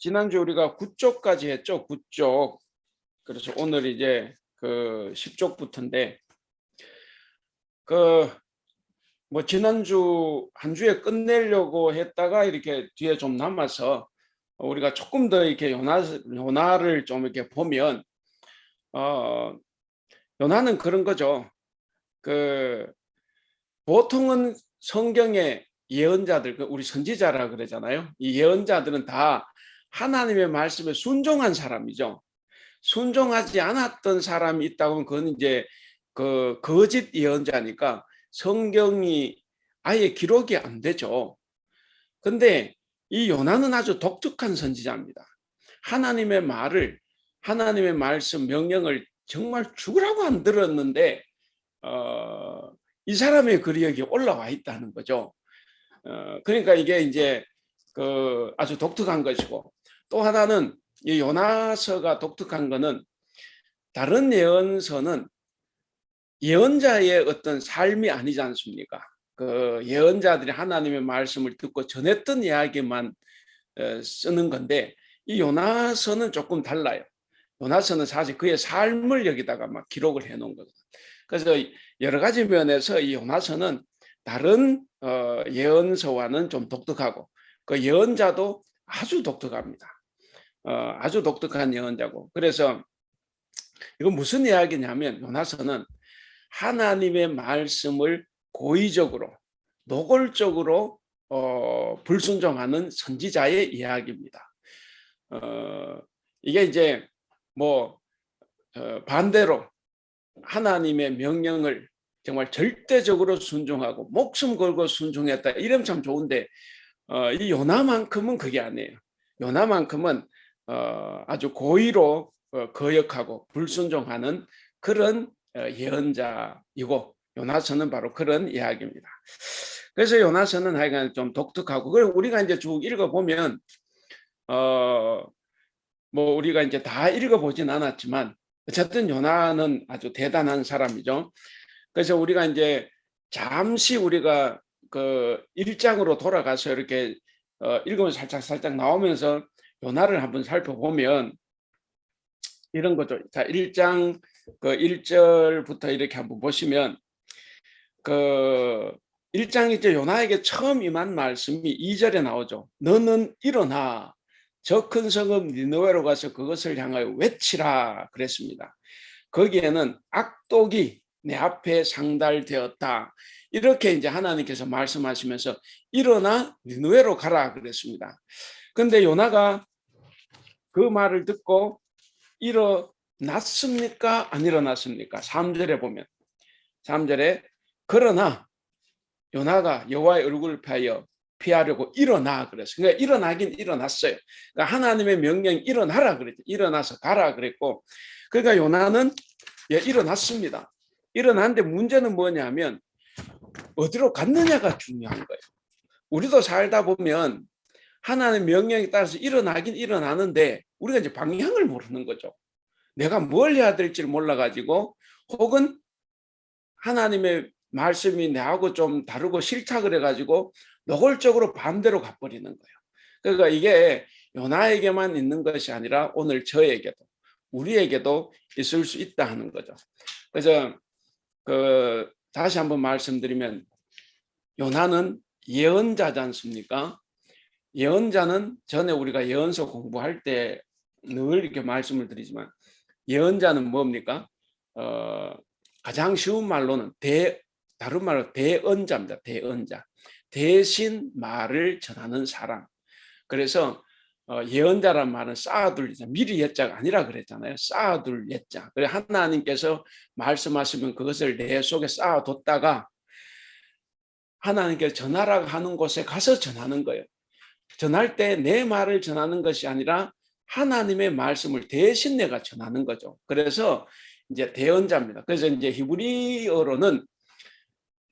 지난주 우리가 9쪽까지 했죠. 9쪽. 그래서 오늘 이제 그 10쪽부터인데 뭐 지난주 한 주에 끝내려고 했다가 이렇게 뒤에 좀 남아서 우리가 조금 더 이렇게 요나를 좀 이렇게 보면 요나는 그런 거죠. 보통은 성경의 예언자들, 우리 선지자라 그러잖아요. 이 예언자들은 다 하나님의 말씀에 순종한 사람이죠. 순종하지 않았던 사람이 있다고 하면 그건 이제 거짓 예언자니까 성경이 아예 기록이 안 되죠. 근데 이 요나는 아주 독특한 선지자입니다. 하나님의 말씀, 명령을 정말 죽으라고 안 들었는데 이 사람의 글이 여기 올라와 있다는 거죠. 그러니까 이게 이제 아주 독특한 것이고, 또 하나는 이 요나서가 독특한 거는 다른 예언서는 예언자의 어떤 삶이 아니지 않습니까? 예언자들이 하나님의 말씀을 듣고 전했던 이야기만 쓰는 건데, 이 요나서는 조금 달라요. 요나서는 사실 그의 삶을 여기다가 막 기록을 해 놓은 거거든요. 그래서 여러 가지 면에서 이 요나서는 다른 예언서와는 좀 독특하고, 그 예언자도 아주 독특합니다. 아주 독특한 예언자고, 그래서 이건 무슨 이야기냐면 요나서는 하나님의 말씀을 고의적으로 노골적으로 불순종하는 선지자의 이야기입니다. 이게 이제 뭐 반대로 하나님의 명령을 정말 절대적으로 순종하고 목숨 걸고 순종했다, 이러면 참 좋은데 이 요나만큼은 그게 아니에요. 요나만큼은 아주 고의로 거역하고 불순종하는 그런 예언자이고, 요나서는 바로 그런 이야기입니다. 그래서 요나서는 하여간 좀 독특하고, 그리고 우리가 이제 쭉 읽어보면 뭐 우리가 이제 다 읽어보진 않았지만 어쨌든 요나는 아주 대단한 사람이죠. 그래서 우리가 이제 잠시 우리가 그 1장으로 돌아가서 이렇게 읽으면 살짝 나오면서 요나를 한번 살펴보면 이런 거죠. 자, 1장 1절부터 이렇게 한번 보시면 1장 이제 요나에게 처음 임한 말씀이 2절에 나오죠. 너는 일어나 저 큰 성읍 니느웨로 가서 그것을 향하여 외치라 그랬습니다. 거기에는 악독이 내 앞에 상달되었다, 이렇게 이제 하나님께서 말씀하시면서 일어나 니느웨로 가라 그랬습니다. 그런데 요나가 그 말을 듣고 일어났습니까? 안 일어났습니까? 3절에 보면 3절에 그러나 요나가 여호와의 얼굴을 피하려고 일어나 그랬어요. 그러니까 일어나긴 일어났어요. 그러니까 하나님의 명령 일어나라 그랬죠. 일어나서 가라 그랬고, 그러니까 요나는 일어났습니다. 일어났는데 문제는 뭐냐면 어디로 갔느냐가 중요한 거예요. 우리도 살다 보면 하나님의 명령에 따라서 일어나긴 일어나는데 우리가 이제 방향을 모르는 거죠. 내가 뭘 해야 될지 몰라가지고, 혹은 하나님의 말씀이 나하고 좀 다르고 싫다 그래가지고 노골적으로 반대로 가버리는 거예요. 그러니까 이게 요나에게만 있는 것이 아니라 오늘 저에게도, 우리에게도 있을 수 있다 하는 거죠. 그래서 다시 한번 말씀드리면 요나는 예언자지 않습니까? 예언자는 전에 우리가 예언서 공부할 때 늘 이렇게 말씀을 드리지만, 예언자는 뭡니까? 가장 쉬운 말로는 다른 말로 대언자입니다. 대언자. 대신 말을 전하는 사람. 그래서 예언자란 말은 쌓아둘 예자, 미리 예자가 아니라 그랬잖아요. 쌓아둘 예자. 그래 하나님께서 말씀하시면 그것을 내 속에 쌓아뒀다가 하나님께서 전하라고 하는 곳에 가서 전하는 거예요. 전할 때 내 말을 전하는 것이 아니라 하나님의 말씀을 대신 내가 전하는 거죠. 그래서 이제 대언자입니다. 그래서 이제 히브리어로는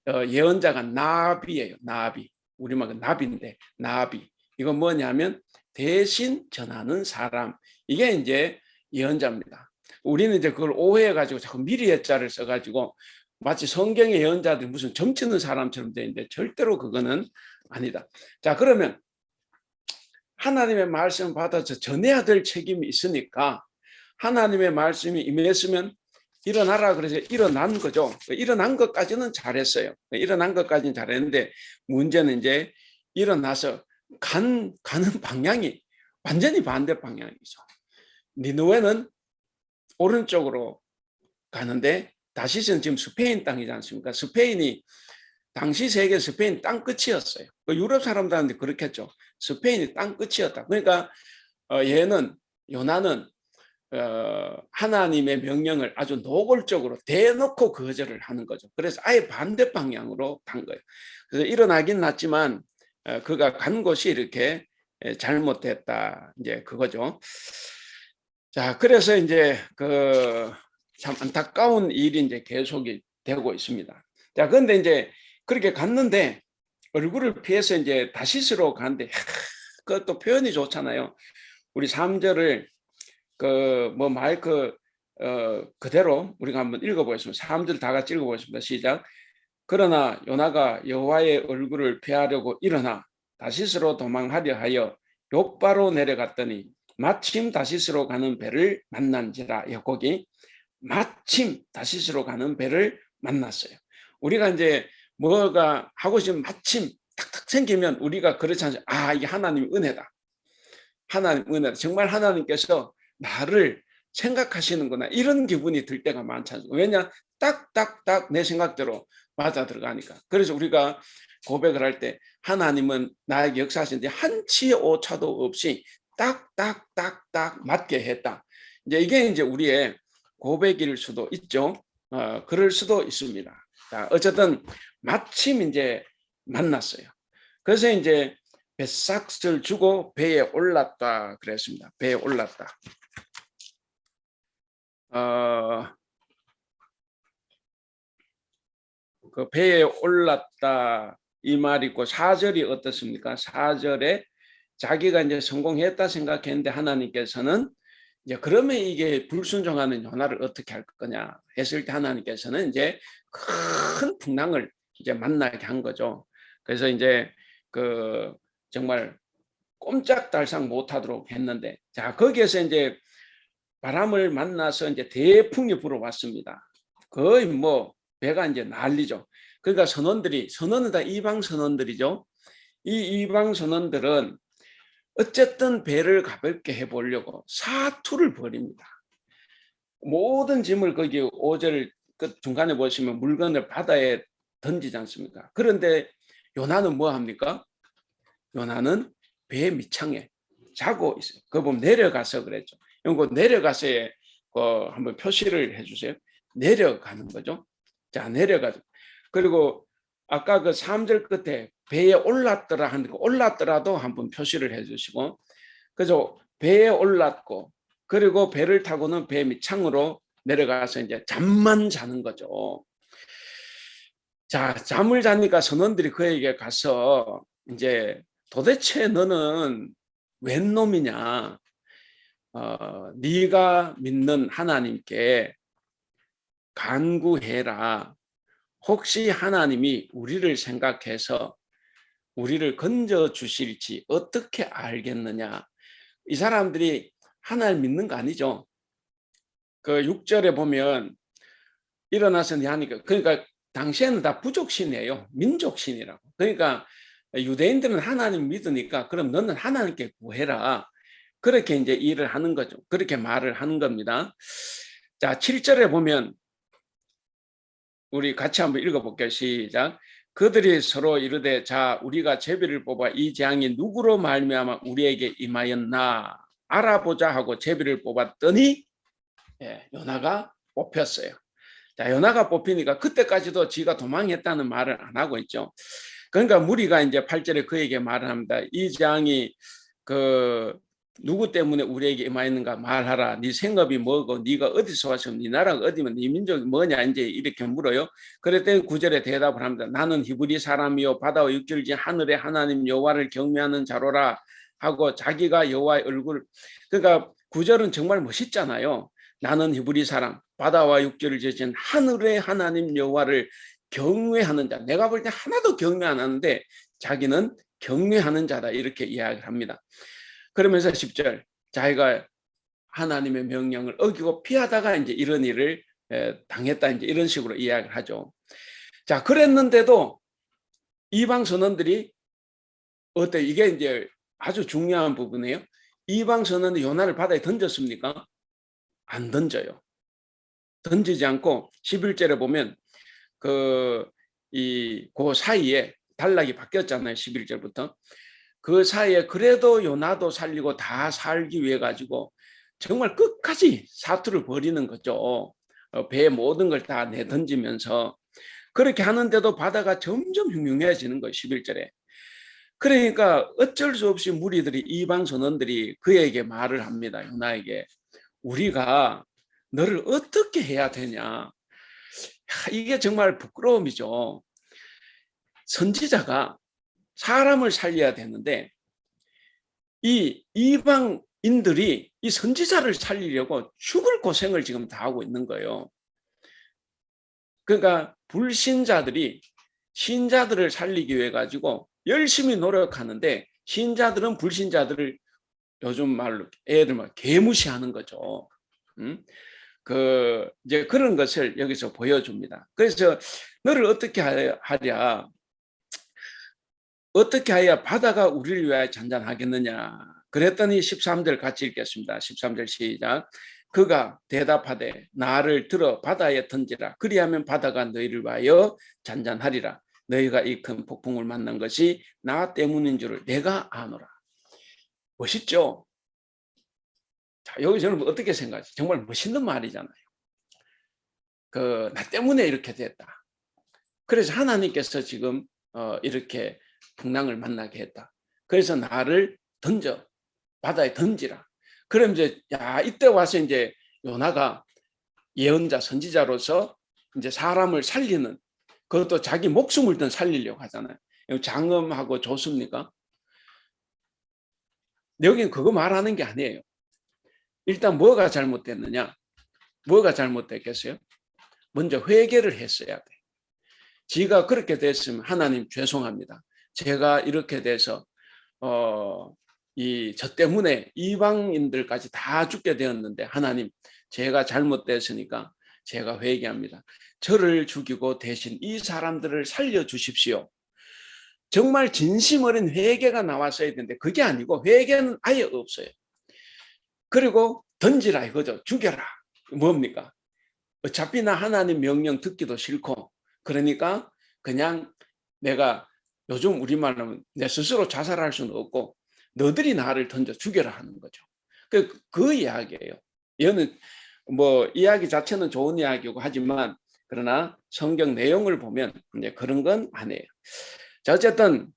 예언자가 나비예요. 나비. 우리말은 나비인데 나비. 이건 뭐냐면 대신 전하는 사람. 이게 이제 예언자입니다. 우리는 이제 그걸 오해해가지고 자꾸 미리 예자를 써가지고 마치 성경의 예언자들이 무슨 점치는 사람처럼 되는데 절대로 그거는 아니다. 자, 그러면 하나님의 말씀을 받아서 전해야 될 책임이 있으니까 하나님의 말씀이 임했으면 일어나라 그래서 일어난 거죠. 일어난 것까지는 잘했어요. 일어난 것까지는 잘했는데 문제는 이제 일어나서 가는 방향이 완전히 반대 방향이죠. 니느웨는 오른쪽으로 가는데 다시스는 지금 스페인 땅이지 않습니까? 스페인이 당시 세계 스페인 땅 끝이었어요. 유럽 사람들한테 그렇겠죠. 스페인이 땅 끝이었다. 그러니까 요나는 하나님의 명령을 아주 노골적으로 대놓고 거절을 하는 거죠. 그래서 아예 반대 방향으로 간 거예요. 그래서 일어나긴 났지만 그가 간 곳이 이렇게 잘못됐다. 이제 그거죠. 자, 그래서 이제 참 안타까운 일이 이제 계속이 되고 있습니다. 자, 그런데 이제 그렇게 갔는데 얼굴을 피해서 이제 다시스로 가는데 그것도 표현이 좋잖아요. 우리 3절을 그대로 우리가 한번 읽어보겠습니다. 3절 다 같이 읽어보겠습니다. 시작. 그러나 요나가 여호와의 얼굴을 피하려고 일어나 다시스로 도망하려 하여 욥바로 내려갔더니 마침 다시스로 가는 배를 만난지라. 거기 마침 다시스로 가는 배를 만났어요. 우리가 이제 뭐가 하고 싶으면 마침 탁탁 생기면 우리가 그렇지 않죠. 아, 이게 하나님의 은혜다. 하나님 은혜다. 정말 하나님께서 나를 생각하시는구나. 이런 기분이 들 때가 많지 않습니까? 왜냐? 딱딱딱 내 생각대로 맞아 들어가니까. 그래서 우리가 고백을 할 때 하나님은 나에게 역사하시는데 한치의 오차도 없이 딱딱딱딱 맞게 했다. 이게 이제 우리의 고백일 수도 있죠. 그럴 수도 있습니다. 자, 어쨌든 마침 이제 만났어요. 그래서 이제 뱃삭을 주고 배에 올랐다 그랬습니다. 배에 올랐다. 그 배에 올랐다 이 말이 있고 4절이 어떻습니까? 4절에 자기가 이제 성공했다 생각했는데 하나님께서는 이제 그러면 이게 불순종하는 요나를 어떻게 할 거냐 했을 때 하나님께서는 이제 큰 풍랑을 이제 만나게 한 거죠. 그래서 이제 정말 꼼짝달싹 못하도록 했는데, 자 거기에서 이제 바람을 만나서 이제 대풍이 불어왔습니다. 거의 뭐 배가 이제 난리죠. 그러니까 선원은 다 이방 선원들이죠. 이 이방 선원들은 어쨌든 배를 가볍게 해보려고 사투를 벌입니다. 모든 짐을 거기 5절 끝 중간에 보시면 물건을 바다에 던지지 않습니까? 그런데 요나는 뭐 합니까? 요나는 배 밑창에 자고 있어요. 그거 보면 내려가서 그랬죠. 이거 내려가서에 한번 표시를 해주세요. 내려가는 거죠. 자, 내려가죠. 그리고 아까 그 3절 끝에 배에 올랐더라 하는 거 올랐더라도 한번 표시를 해주시고, 그래서 배에 올랐고 그리고 배를 타고는 배 밑창으로 내려가서 이제 잠만 자는 거죠. 자, 잠을 자니까 선원들이 그에게 가서 이제 도대체 너는 웬 놈이냐? 네가 믿는 하나님께 간구해라. 혹시 하나님이 우리를 생각해서 우리를 건져 주실지 어떻게 알겠느냐? 이 사람들이 하나님 믿는 거 아니죠. 그 6절에 보면 일어나서 하니까, 그러니까 당시에는 다 부족신이에요. 민족신이라고. 그러니까 유대인들은 하나님 믿으니까 그럼 너는 하나님께 구해라. 그렇게 이제 일을 하는 거죠. 그렇게 말을 하는 겁니다. 자, 7절에 보면 우리 같이 한번 읽어볼게요. 시작. 그들이 서로 이르되 자 우리가 제비를 뽑아 이 재앙이 누구로 말미암아 우리에게 임하였나 알아보자 하고 제비를 뽑았더니 요나가 뽑혔어요. 자, 요나가 뽑히니까 그때까지도 지가 도망했다는 말을 안 하고 있죠. 그러니까 무리가 이제 8절에 그에게 말을 합니다. 이 재앙이 누구 때문에 우리에게 임하였는가 말하라. 네 생업이 뭐고 네가 어디서 와서 네 나라가 어디면 네 민족이 뭐냐 이제 이렇게 물어요. 그랬더니 9절에 대답을 합니다. 나는 히브리 사람이요 바다와 육지를 하늘의 하나님 여호와를 경외하는 자로라 하고 자기가 여호와의 얼굴, 그러니까 9절은 정말 멋있잖아요. 나는 히브리 사람 바다와 육지를 지으신 하늘의 하나님 여호와를 경외하는 자. 내가 볼 때 하나도 경외 안 하는데 자기는 경외하는 자다 이렇게 이야기를 합니다. 그러면서 10절 자기가 하나님의 명령을 어기고 피하다가 이제 이런 일을 당했다 이제 이런 식으로 이야기를 하죠. 자, 그랬는데도 이방 선원들이 어때? 이게 이제 아주 중요한 부분이에요. 이방 선원이 요나를 바다에 던졌습니까? 안 던져요. 던지지 않고 11절에 보면 그 사이에 단락이 바뀌었잖아요. 11절부터. 그 사이에 그래도 요나도 살리고 다 살기 위해 가지고 정말 끝까지 사투를 벌이는 거죠. 배에 모든 걸 다 내던지면서 그렇게 하는데도 바다가 점점 흉흉해지는 거예요. 11절에. 그러니까 어쩔 수 없이 무리들이 이방 선원들이 그에게 말을 합니다. 요나에게. 우리가 너를 어떻게 해야 되냐. 이게 정말 부끄러움이죠. 선지자가 사람을 살려야 되는데 이 이방인들이 이 선지자를 살리려고 죽을 고생을 지금 다 하고 있는 거예요. 그러니까 불신자들이 신자들을 살리기 위해 가지고 열심히 노력하는데 신자들은 불신자들을 요즘 말로 애들 막 개무시하는 거죠. 이제 그런 것을 여기서 보여줍니다. 그래서 너를 어떻게 하랴? 어떻게 하여 바다가 우리를 위하여 잔잔하겠느냐? 그랬더니 13절 같이 읽겠습니다. 13절 시작. 그가 대답하되 나를 들어 바다에 던지라. 그리하면 바다가 너희를 위하여 잔잔하리라. 너희가 이 큰 폭풍을 만난 것이 나 때문인 줄을 내가 아노라. 멋있죠? 자, 여기 저는 어떻게 생각하세요? 정말 멋있는 말이잖아요. 나 때문에 이렇게 됐다. 그래서 하나님께서 지금 이렇게 풍랑을 만나게 했다. 그래서 나를 바다에 던지라. 그럼 이제 이때 와서 이제 요나가 예언자 선지자로서 이제 사람을 살리는 그것도 자기 목숨을 든 살리려고 하잖아요. 장엄하고 좋습니까? 여기는 그거 말하는 게 아니에요. 일단 뭐가 잘못됐느냐? 뭐가 잘못됐겠어요? 먼저 회개를 했어야 돼. 지가 그렇게 됐으면 하나님 죄송합니다. 제가 이렇게 돼서 저 때문에 이방인들까지 다 죽게 되었는데 하나님 제가 잘못됐으니까 제가 회개합니다. 저를 죽이고 대신 이 사람들을 살려주십시오. 정말 진심 어린 회개가 나왔어야 되는데 그게 아니고 회개는 아예 없어요. 그리고 던지라 이거죠. 죽여라. 뭡니까? 어차피 나 하나님 명령 듣기도 싫고 그러니까 그냥 내가 요즘 우리말로 내 스스로 자살할 수는 없고 너들이 나를 던져 죽여라 하는 거죠. 그 이야기예요. 이거는 뭐 이야기 자체는 좋은 이야기고 하지만 그러나 성경 내용을 보면 이제 그런 건 아니에요. 자, 어쨌든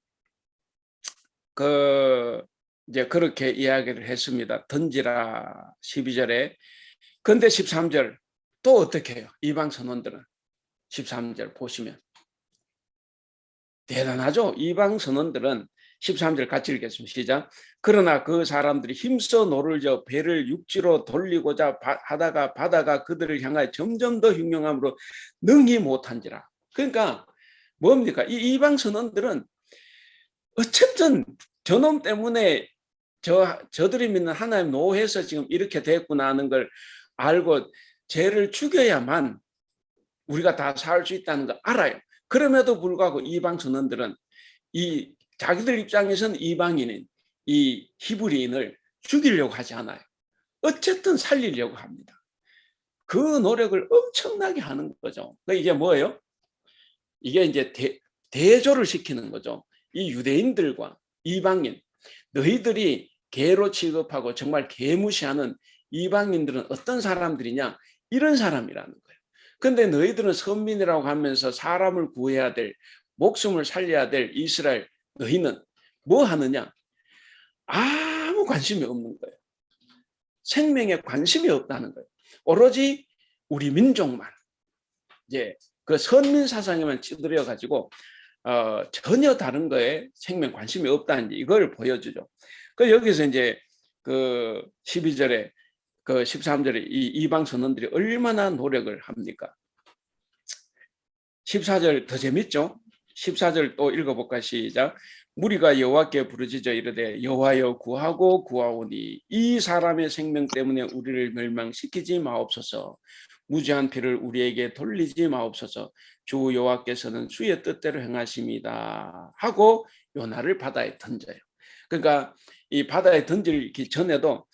이제 그렇게 이야기를 했습니다. 던지라 12절에. 근데 13절 또 어떻게 해요? 이방 선원들은 13절 보시면 대단하죠. 이방 선원들은 13절 같이 읽겠습니다. 시작. 그러나 그 사람들이 힘써 노를 저 배를 육지로 돌리고자 하다가 바다가 그들을 향하여 점점 더 흉흉함으로 능히 못한지라. 그러니까 뭡니까? 이 이방 선원들은 어쨌든 저놈 때문에 저들이 믿는 하나님 노해서 지금 이렇게 됐구나 하는 걸 알고 죄를 죽여야만 우리가 다 살 수 있다는 거 알아요. 그럼에도 불구하고 이방 선원들은 자기들 입장에서는 이방인인 이 히브리인을 죽이려고 하지 않아요. 어쨌든 살리려고 합니다. 그 노력을 엄청나게 하는 거죠. 이게 뭐예요? 이게 이제 대조를 시키는 거죠. 이 유대인들과 이방인, 너희들이 개로 취급하고 정말 개무시하는 이방인들은 어떤 사람들이냐? 이런 사람이라는 거예요. 근데 너희들은 선민이라고 하면서 사람을 구해야 될, 목숨을 살려야 될 이스라엘 너희는 뭐 하느냐? 아무 관심이 없는 거예요. 생명에 관심이 없다는 거예요. 오로지 우리 민족만 이제 그 선민 사상에만 찌들여 가지고 전혀 다른 거에 생명 관심이 없다는 이걸 보여주죠. 그 여기서 이제 그 12절에 그 13절에 이 이방 선원들이 얼마나 노력을 합니까? 14절 더 재밌죠? 14절 또 읽어볼까? 시작. 무리가 여호와께 부르짖어 이르되 여호와여 구하고 구하오니 이 사람의 생명 때문에 우리를 멸망시키지 마옵소서. 무죄한 피를 우리에게 돌리지 마옵소서. 주 여호와께서는 주의 뜻대로 행하십니다 하고 요나를 바다에 던져요. 그러니까 이 바다에 던지기 전에도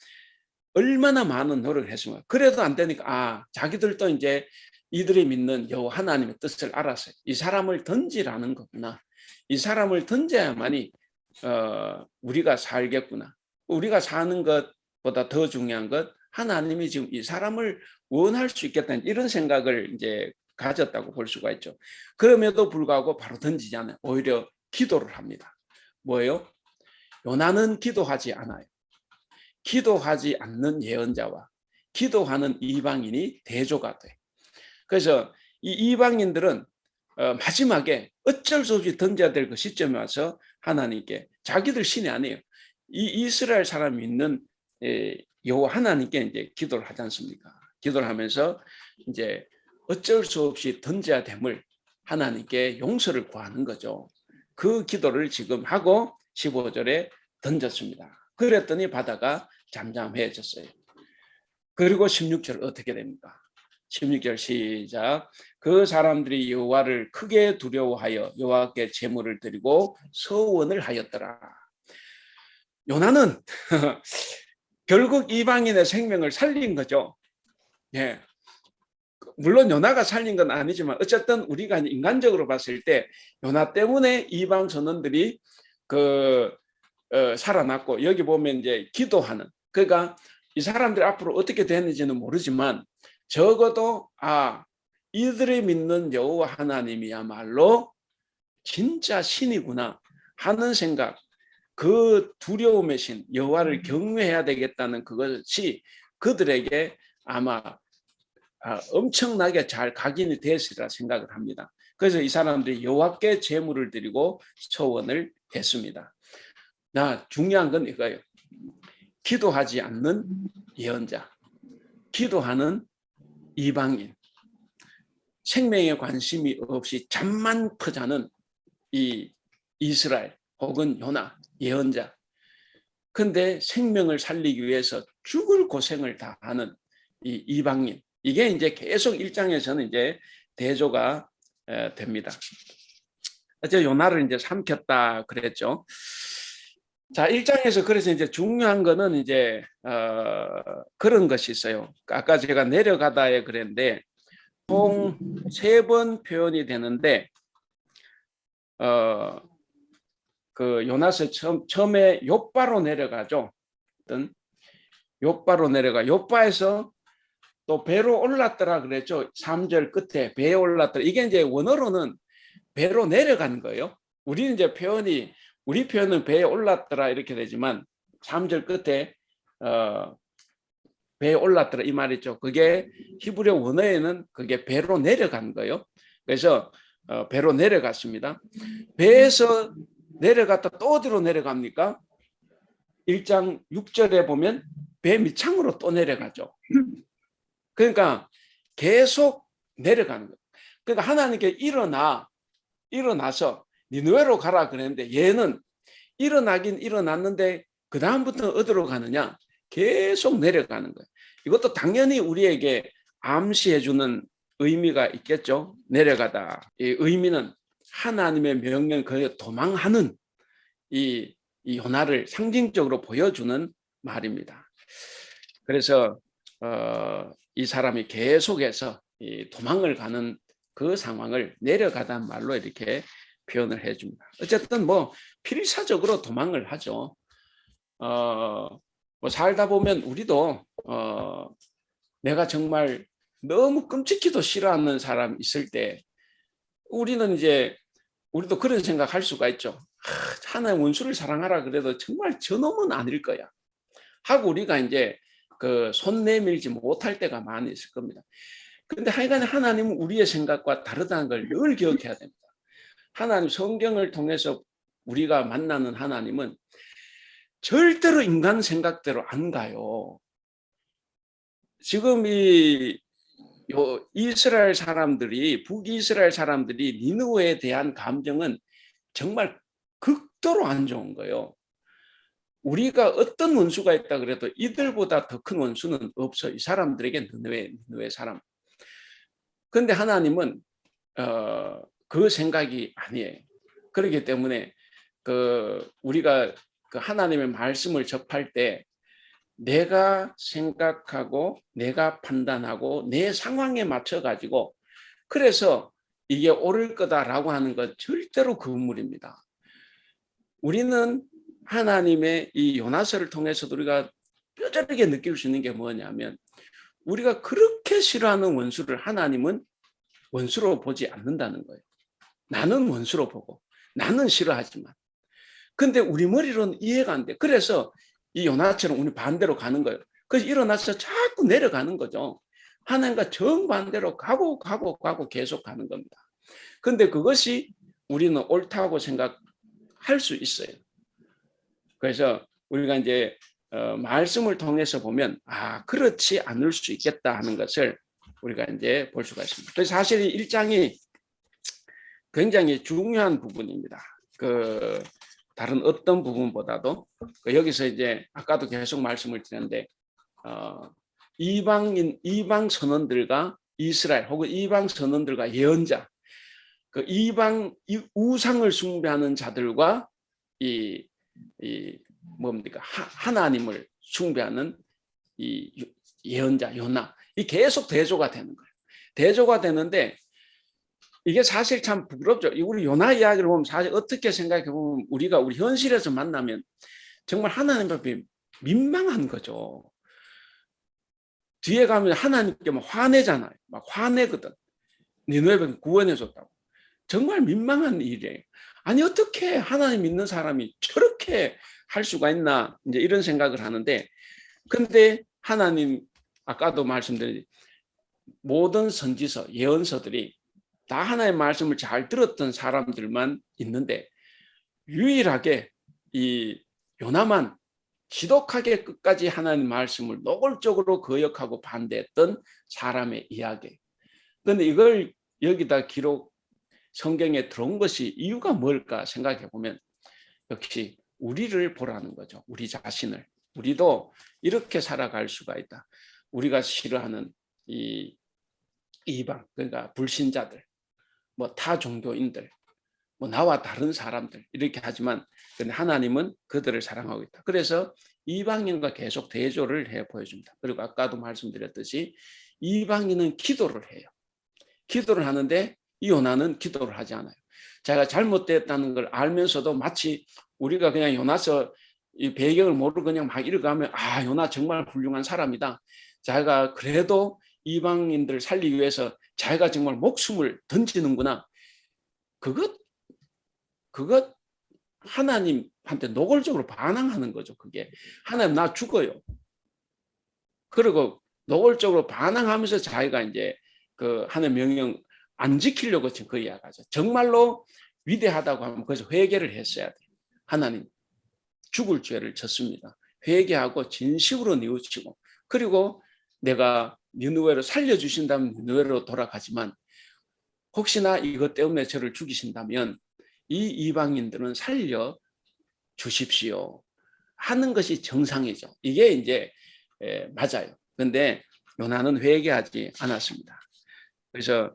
얼마나 많은 노력을 했습니까? 그래도 안 되니까 자기들도 이제 이들이 믿는 여호와 하나님의 뜻을 알았어요. 이 사람을 던지라는 거구나. 이 사람을 던져야만이 우리가 살겠구나. 우리가 사는 것보다 더 중요한 것, 하나님이 지금 이 사람을 원할 수 있겠다는 이런 생각을 이제 가졌다고 볼 수가 있죠. 그럼에도 불구하고 바로 던지지 않아요. 오히려 기도를 합니다. 뭐예요? 요나는 기도하지 않아요. 기도하지 않는 예언자와 기도하는 이방인이 대조가 돼. 그래서 이 이방인들은 마지막에 어쩔 수 없이 던져야 될 그 시점에 와서 하나님께 자기들 신이 아니에요. 이 이스라엘 사람이 있는 여호와 하나님께 이제 기도를 하지 않습니까? 기도를 하면서 이제 어쩔 수 없이 던져야 됨을 하나님께 용서를 구하는 거죠. 그 기도를 지금 하고 15절에 던졌습니다. 그랬더니 바다가 잠잠해졌어요. 그리고 16절 어떻게 됩니까? 16절 시작. 그 사람들이 여호와를 크게 두려워하여 여호와께 제물을 드리고 서원을 하였더라. 요나는 결국 이방인의 생명을 살린 거죠. 예. 물론 요나가 살린 건 아니지만 어쨌든 우리가 인간적으로 봤을 때 요나 때문에 이방 선원들이 살아났고, 여기 보면 이제 기도하는, 그러니까 이 사람들이 앞으로 어떻게 되는지는 모르지만 적어도 이들이 믿는 여호와 하나님이야말로 진짜 신이구나 하는 생각, 그 두려움의 신 여호와를 경외해야 되겠다는 그것이 그들에게 아마 엄청나게 잘 각인이 됐으리라 생각을 합니다. 그래서 이 사람들이 여호와께 제물을 드리고 서원을 했습니다. 중요한 건 이거예요. 기도하지 않는 예언자, 기도하는 이방인, 생명에 관심이 없이 잠만 퍼자는 이 이스라엘 혹은 요나 예언자, 근데 생명을 살리기 위해서 죽을 고생을 다하는 이 이방인, 이게 이제 계속 1장에서는 이제 대조가 됩니다. 어제 요나를 이제 삼켰다 그랬죠. 자, 1장에서 그래서 이제 중요한 거는 이제 그런 것이 있어요. 아까 제가 내려가다에 그랬는데 총 3번 표현이 되는데 그 요나서 처음에 욥바로 내려가죠. 욥바로 내려가. 욥바에서 또 배로 올랐더라 그랬죠. 3절 끝에 배에 올랐더라. 이게 이제 원어로는 배로 내려간 거예요. 우리는 이제 우리 표현은 배에 올랐더라 이렇게 되지만 3절 끝에 배에 올랐더라 이 말이죠. 그게 히브리어 원어에는 그게 배로 내려간 거예요. 그래서 배로 내려갔습니다. 배에서 내려갔다 또 어디로 내려갑니까? 1장 6절에 보면 배 밑창으로 또 내려가죠. 그러니까 계속 내려가는 거예요. 그러니까 하나님께 일어나서 니느웨로 가라 그랬는데 얘는 일어나긴 일어났는데 그 다음부터 어디로 가느냐? 계속 내려가는 거예요. 이것도 당연히 우리에게 암시해주는 의미가 있겠죠. 내려가다. 이 의미는 하나님의 명령 그에 도망하는 이 요나를 상징적으로 보여주는 말입니다. 그래서 이 사람이 계속해서 이 도망을 가는 그 상황을 내려가단 말로 이렇게 표현을 해줍니다. 어쨌든 뭐 필사적으로 도망을 하죠. 뭐 살다 보면 우리도 내가 정말 너무 끔찍히도 싫어하는 사람 있을 때 우리도 그런 생각할 수가 있죠. 하나의 원수를 사랑하라 그래도 정말 저놈은 아닐 거야 하고 우리가 이제 손 내밀지 못할 때가 많이 있을 겁니다. 그런데 하여간에 하나님은 우리의 생각과 다르다는 걸 늘 기억해야 됩니다. 하나님 성경을 통해서 우리가 만나는 하나님은 절대로 인간 생각대로 안 가요. 지금 이스라엘 사람들이 북이스라엘 사람들이 니느웨에 대한 감정은 정말 극도로 안 좋은 거예요. 우리가 어떤 원수가 있다 그래도 이들보다 더 큰 원수는 없어. 이 사람들에게 니느웨 사람. 그런데 하나님은 그 생각이 아니에요. 그렇기 때문에 우리가 그 하나님의 말씀을 접할 때 내가 생각하고 내가 판단하고 내 상황에 맞춰 가지고 그래서 이게 옳을 거다라고 하는 건 절대로 금물입니다. 우리는 하나님의 이 요나서를 통해서도 우리가 뼈저리게 느낄 수 있는 게 뭐냐면 우리가 그렇게 싫어하는 원수를 하나님은 원수로 보지 않는다는 거예요. 나는 원수로 보고 나는 싫어하지만 근데 우리 머리로는 이해가 안 돼. 그래서 이 요나처럼 우리 반대로 가는 거예요. 그래서 일어나서 자꾸 내려가는 거죠. 하나님과 정반대로 가고 계속 가는 겁니다. 근데 그것이 우리는 옳다고 생각할 수 있어요. 그래서 우리가 이제 말씀을 통해서 보면 그렇지 않을 수 있겠다 하는 것을 우리가 이제 볼 수가 있습니다. 그래서 사실 이 1장이 굉장히 중요한 부분입니다. 다른 어떤 부분보다도 여기서 이제 아까도 계속 말씀을 드렸는데 이방 선원들과 이스라엘 혹은 이방 선원들과 예언자 그 이방 우상을 숭배하는 자들과 이 뭡니까 하나님을 숭배하는 이 예언자 요나 이 계속 대조가 되는 거예요. 대조가 되는데 이게 사실 참 부끄럽죠. 우리 요나 이야기를 보면 사실 어떻게 생각해 보면 우리 현실에서 만나면 정말 하나님 앞에 민망한 거죠. 뒤에 가면 하나님께 막 화내잖아요. 막 화내거든. 니느웨는 구원해 줬다고. 정말 민망한 일이에요. 아니 어떻게 하나님 믿는 사람이 저렇게 할 수가 있나 이제 이런 생각을 하는데 근데 하나님 아까도 말씀드린 모든 선지서 예언서들이 다 하나님의 말씀을 잘 들었던 사람들만 있는데 유일하게 이 요나만 지독하게 끝까지 하나님 말씀을 노골적으로 거역하고 반대했던 사람의 이야기. 그런데 이걸 여기다 기록 성경에 들어온 것이 이유가 뭘까 생각해 보면 역시 우리를 보라는 거죠. 우리 자신을. 우리도 이렇게 살아갈 수가 있다. 우리가 싫어하는 이 이방 그러니까 불신자들 뭐 타 종교인들, 뭐 나와 다른 사람들 이렇게 하지만 근데 하나님은 그들을 사랑하고 있다. 그래서 이방인과 계속 대조를 해 보여줍니다. 그리고 아까도 말씀드렸듯이 이방인은 기도를 해요. 기도를 하는데 이 요나는 기도를 하지 않아요. 자기가 잘못됐다는 걸 알면서도 마치 우리가 그냥 요나서 이 배경을 모르고 그냥 막 읽어가면 요나 정말 훌륭한 사람이다. 자기가 그래도 이방인들을 살리기 위해서 자기가 정말 목숨을 던지는구나. 그것 하나님한테 노골적으로 반항하는 거죠. 그게 하나님 나 죽어요. 그리고 노골적으로 반항하면서 자기가 이제 그 하나님 명령 안 지키려고 지금 그 이야기하죠. 정말로 위대하다고 하면 그래서 회개를 했어야 돼요. 하나님 죽을 죄를 졌습니다. 회개하고 진심으로 뉘우치고 그리고 내가 니느웨로 살려주신다면 니느웨로 돌아가지만 혹시나 이것 때문에 저를 죽이신다면 이 이방인들은 살려 주십시오 하는 것이 정상이죠. 이게 이제 맞아요. 그런데 요나는 회개하지 않았습니다. 그래서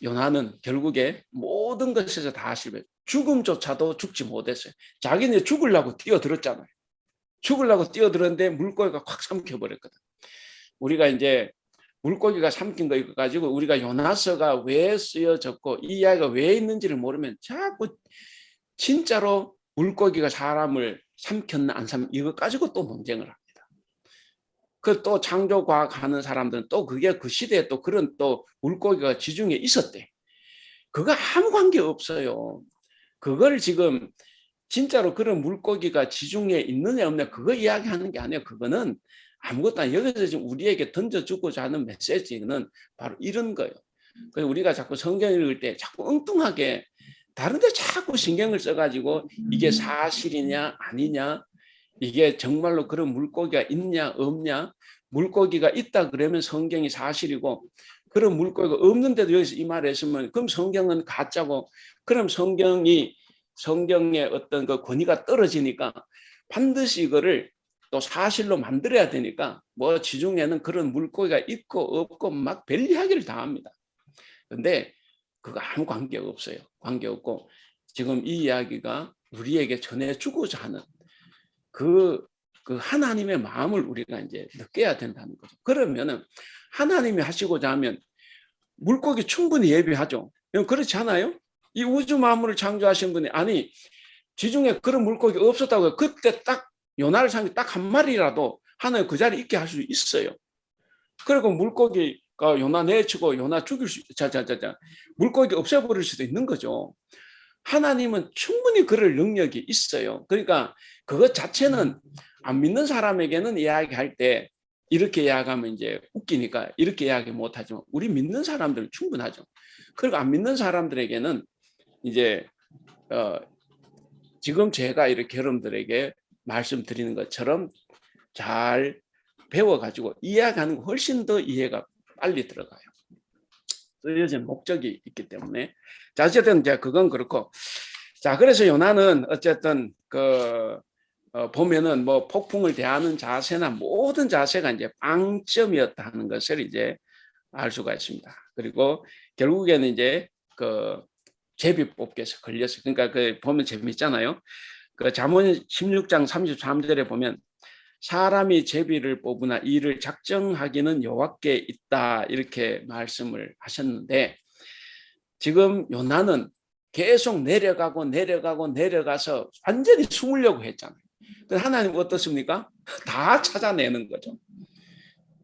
요나는 결국에 모든 것에서 다 실패. 죽음조차도 죽지 못했어요. 자기는 죽으려고 뛰어들었잖아요. 죽으려고 뛰어들었는데 물고기가 확 삼켜버렸거든. 우리가 이제 물고기가 삼킨 거 가지고 우리가 요나서가 왜 쓰여졌고 이 이야기가 왜 있는지를 모르면 자꾸 진짜로 물고기가 사람을 삼켰나 안 삼켰나 이거 가지고 또 논쟁을 합니다. 또 창조과학 하는 사람들은 또 그게 그 시대에 또 그런 또 물고기가 지중해 있었대. 그거 아무 관계 없어요. 그걸 지금 진짜로 그런 물고기가 지중해에 있느냐 없느냐 그거 이야기하는 게 아니에요. 그거는 아무것도 아니에요. 여기서 지금 우리에게 던져주고자 하는 메시지는 바로 이런 거예요. 그래서 우리가 자꾸 성경 읽을 때 자꾸 엉뚱하게 다른데 자꾸 신경을 써가지고 이게 사실이냐 아니냐 이게 정말로 그런 물고기가 있냐 없냐, 물고기가 있다 그러면 성경이 사실이고 그런 물고기가 없는데도 여기서 이 말을 했으면 그럼 성경은 가짜고, 그럼 성경의 어떤 그 권위가 떨어지니까 반드시 이거를 또 사실로 만들어야 되니까 뭐 지중해는 그런 물고기가 있고 없고 막 별 이야기를 다 합니다. 근데 그거 아무 관계가 없어요. 관계없고 지금 이 이야기가 우리에게 전해주고자 하는 그 하나님의 마음을 우리가 이제 느껴야 된다는 거죠. 그러면은 하나님이 하시고자 하면 물고기 충분히 예비하죠. 그렇지 않아요? 이 우주 만물을 창조하신 분이, 아니 지중해 그런 물고기 없었다고요. 그때 딱 요나를 상기 딱 한 마리라도 하나님 그 자리에 있게 할 수 있어요. 그리고 물고기가 요나 내치고 요나 죽일 수, 물고기 없애버릴 수도 있는 거죠. 하나님은 충분히 그럴 능력이 있어요. 그러니까 그것 자체는 안 믿는 사람에게는 이야기할 때 이렇게 이야기하면 이제 웃기니까 이렇게 이야기 못하지만 우리 믿는 사람들은 충분하죠. 그리고 안 믿는 사람들에게는 이제 지금 제가 이렇게 여러분들에게 말씀드리는 것처럼 잘 배워가지고 이야기하는 거 훨씬 더 이해가 빨리 들어가요. 쓰여진 목적이 있기 때문에. 자, 어쨌든 이제 그건 그렇고, 자, 그래서 요나는 어쨌든 보면은 뭐 폭풍을 대하는 자세나 모든 자세가 이제 빵점이었다는 것을 이제 알 수가 있습니다. 그리고 결국에는 이제 제비뽑기에서 걸렸어요. 그러니까 보면 재밌잖아요. 잠언 16장 33절에 보면 사람이 제비를 뽑으나 이를 작정하기는 여호와께 있다, 이렇게 말씀을 하셨는데 지금 요나는 계속 내려가서 완전히 숨으려고 했잖아요. 하나님 어떻습니까? 다 찾아내는 거죠.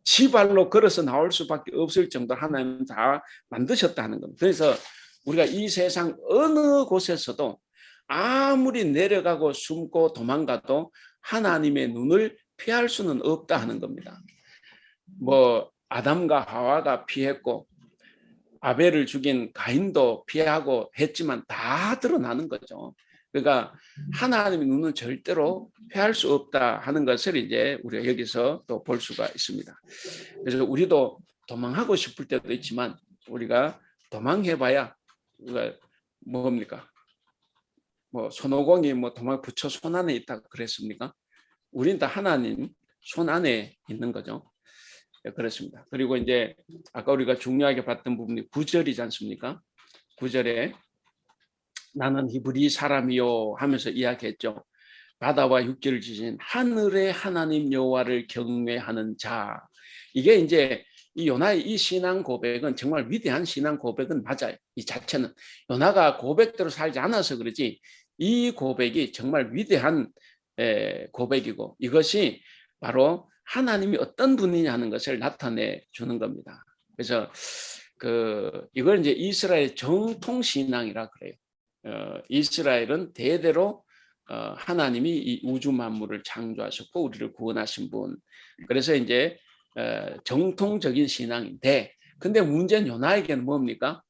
지발로 걸어서 나올 수밖에 없을 정도로 하나님 다 만드셨다는 겁니다. 그래서 우리가 이 세상 어느 곳에서도 아무리 내려가고 숨고 도망가도 하나님의 눈을 피할 수는 없다 하는 겁니다. 뭐 아담과 하와가 피했고 아벨을 죽인 가인도 피하고 했지만 다 드러나는 거죠. 그러니까 하나님의 눈은 절대로 피할 수 없다 하는 것을 이제 우리가 여기서 또 볼 수가 있습니다. 그래서 우리도 도망하고 싶을 때도 있지만 우리가 도망해봐야 우리가 뭡니까? 뭐 손오공이 뭐 도망 부처 손 안에 있다 그랬습니까? 우리는 다 하나님 손 안에 있는 거죠. 네, 그렇습니다. 그리고 이제 아까 우리가 중요하게 봤던 부분이 9절이지 않습니까? 9절에 나는 히브리 사람이요 하면서 이야기했죠. 바다와 육지를 지신 하늘의 하나님 여호와를 경외하는 자. 이게 이제 이 요나의 이 신앙 고백은 정말 위대한 신앙 고백은 맞아요. 이 자체는 요나가 고백대로 살지 않아서 그러지 이 고백이 정말 위대한 고백이고 이것이 바로 하나님이 어떤 분이냐는 것을 나타내 주는 겁니다. 그래서 이걸 이제 이스라엘 정통 신앙이라 그래요. 이스라엘은 대대로 하나님이 이 우주 만물을 창조하셨고 우리를 구원하신 분. 그래서 이제 정통적인 신앙인데, 근데 문제는 요나에게는 뭡니까?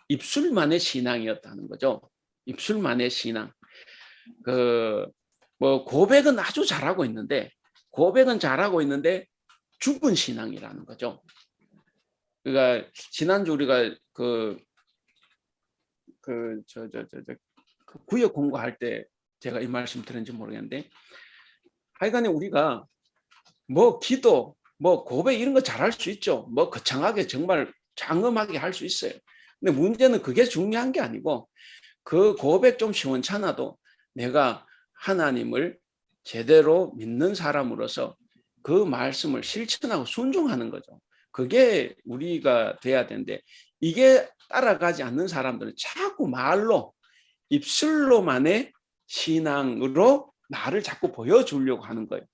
입술만의 신앙이었다는 거죠. 입술만의 신앙. 뭐 고백은 아주 잘하고 있는데 죽은 신앙이라는 거죠. 그러니까 지난주 우리가 구역 공부할 때 제가 이 말씀 드렸는지 모르겠는데 하여간에 우리가 뭐 기도, 뭐 고백 이런 거 잘할 수 있죠. 뭐 거창하게 정말 장엄하게 할 수 있어요. 근데 문제는 그게 중요한 게 아니고 그 고백 좀 시원찮아도 내가 하나님을 제대로 믿는 사람으로서 그 말씀을 실천하고 순종하는 거죠. 그게 우리가 돼야 되는데 이게 따라가지 않는 사람들은 자꾸 말로 입술로만의 신앙으로 나를 자꾸 보여주려고 하는 거예요.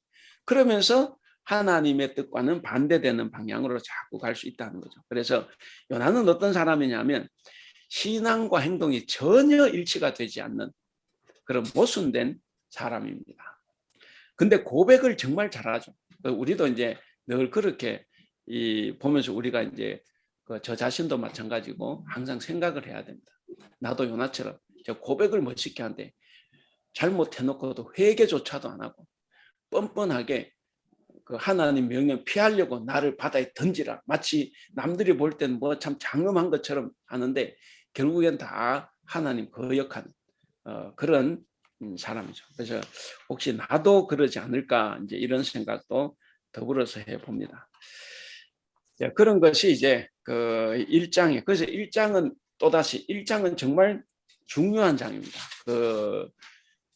그러면서 하나님의 뜻과는 반대되는 방향으로 자꾸 갈 수 있다는 거죠. 그래서 요나는 어떤 사람이냐면 신앙과 행동이 전혀 일치가 되지 않는 그런 모순된 사람입니다. 근데 고백을 정말 잘하죠. 우리도 이제 늘 그렇게 보면서 우리가 이제 저 자신도 마찬가지고 항상 생각을 해야 됩니다. 나도 요나처럼 고백을 멋있게 하는데 잘못해놓고도 회개조차도 안 하고 뻔뻔하게 그 하나님 명령 피하려고 나를 바다에 던지라. 마치 남들이 볼 때는 뭐 참 장엄한 것처럼 하는데 결국엔 다 하나님 거역하는 그런 사람이죠. 그래서 혹시 나도 그러지 않을까 이제 이런 생각도 더불어서 해봅니다. 그런 것이 이제 그 1장에 그래서 1장은 또다시 1장은 정말 중요한 장입니다. 그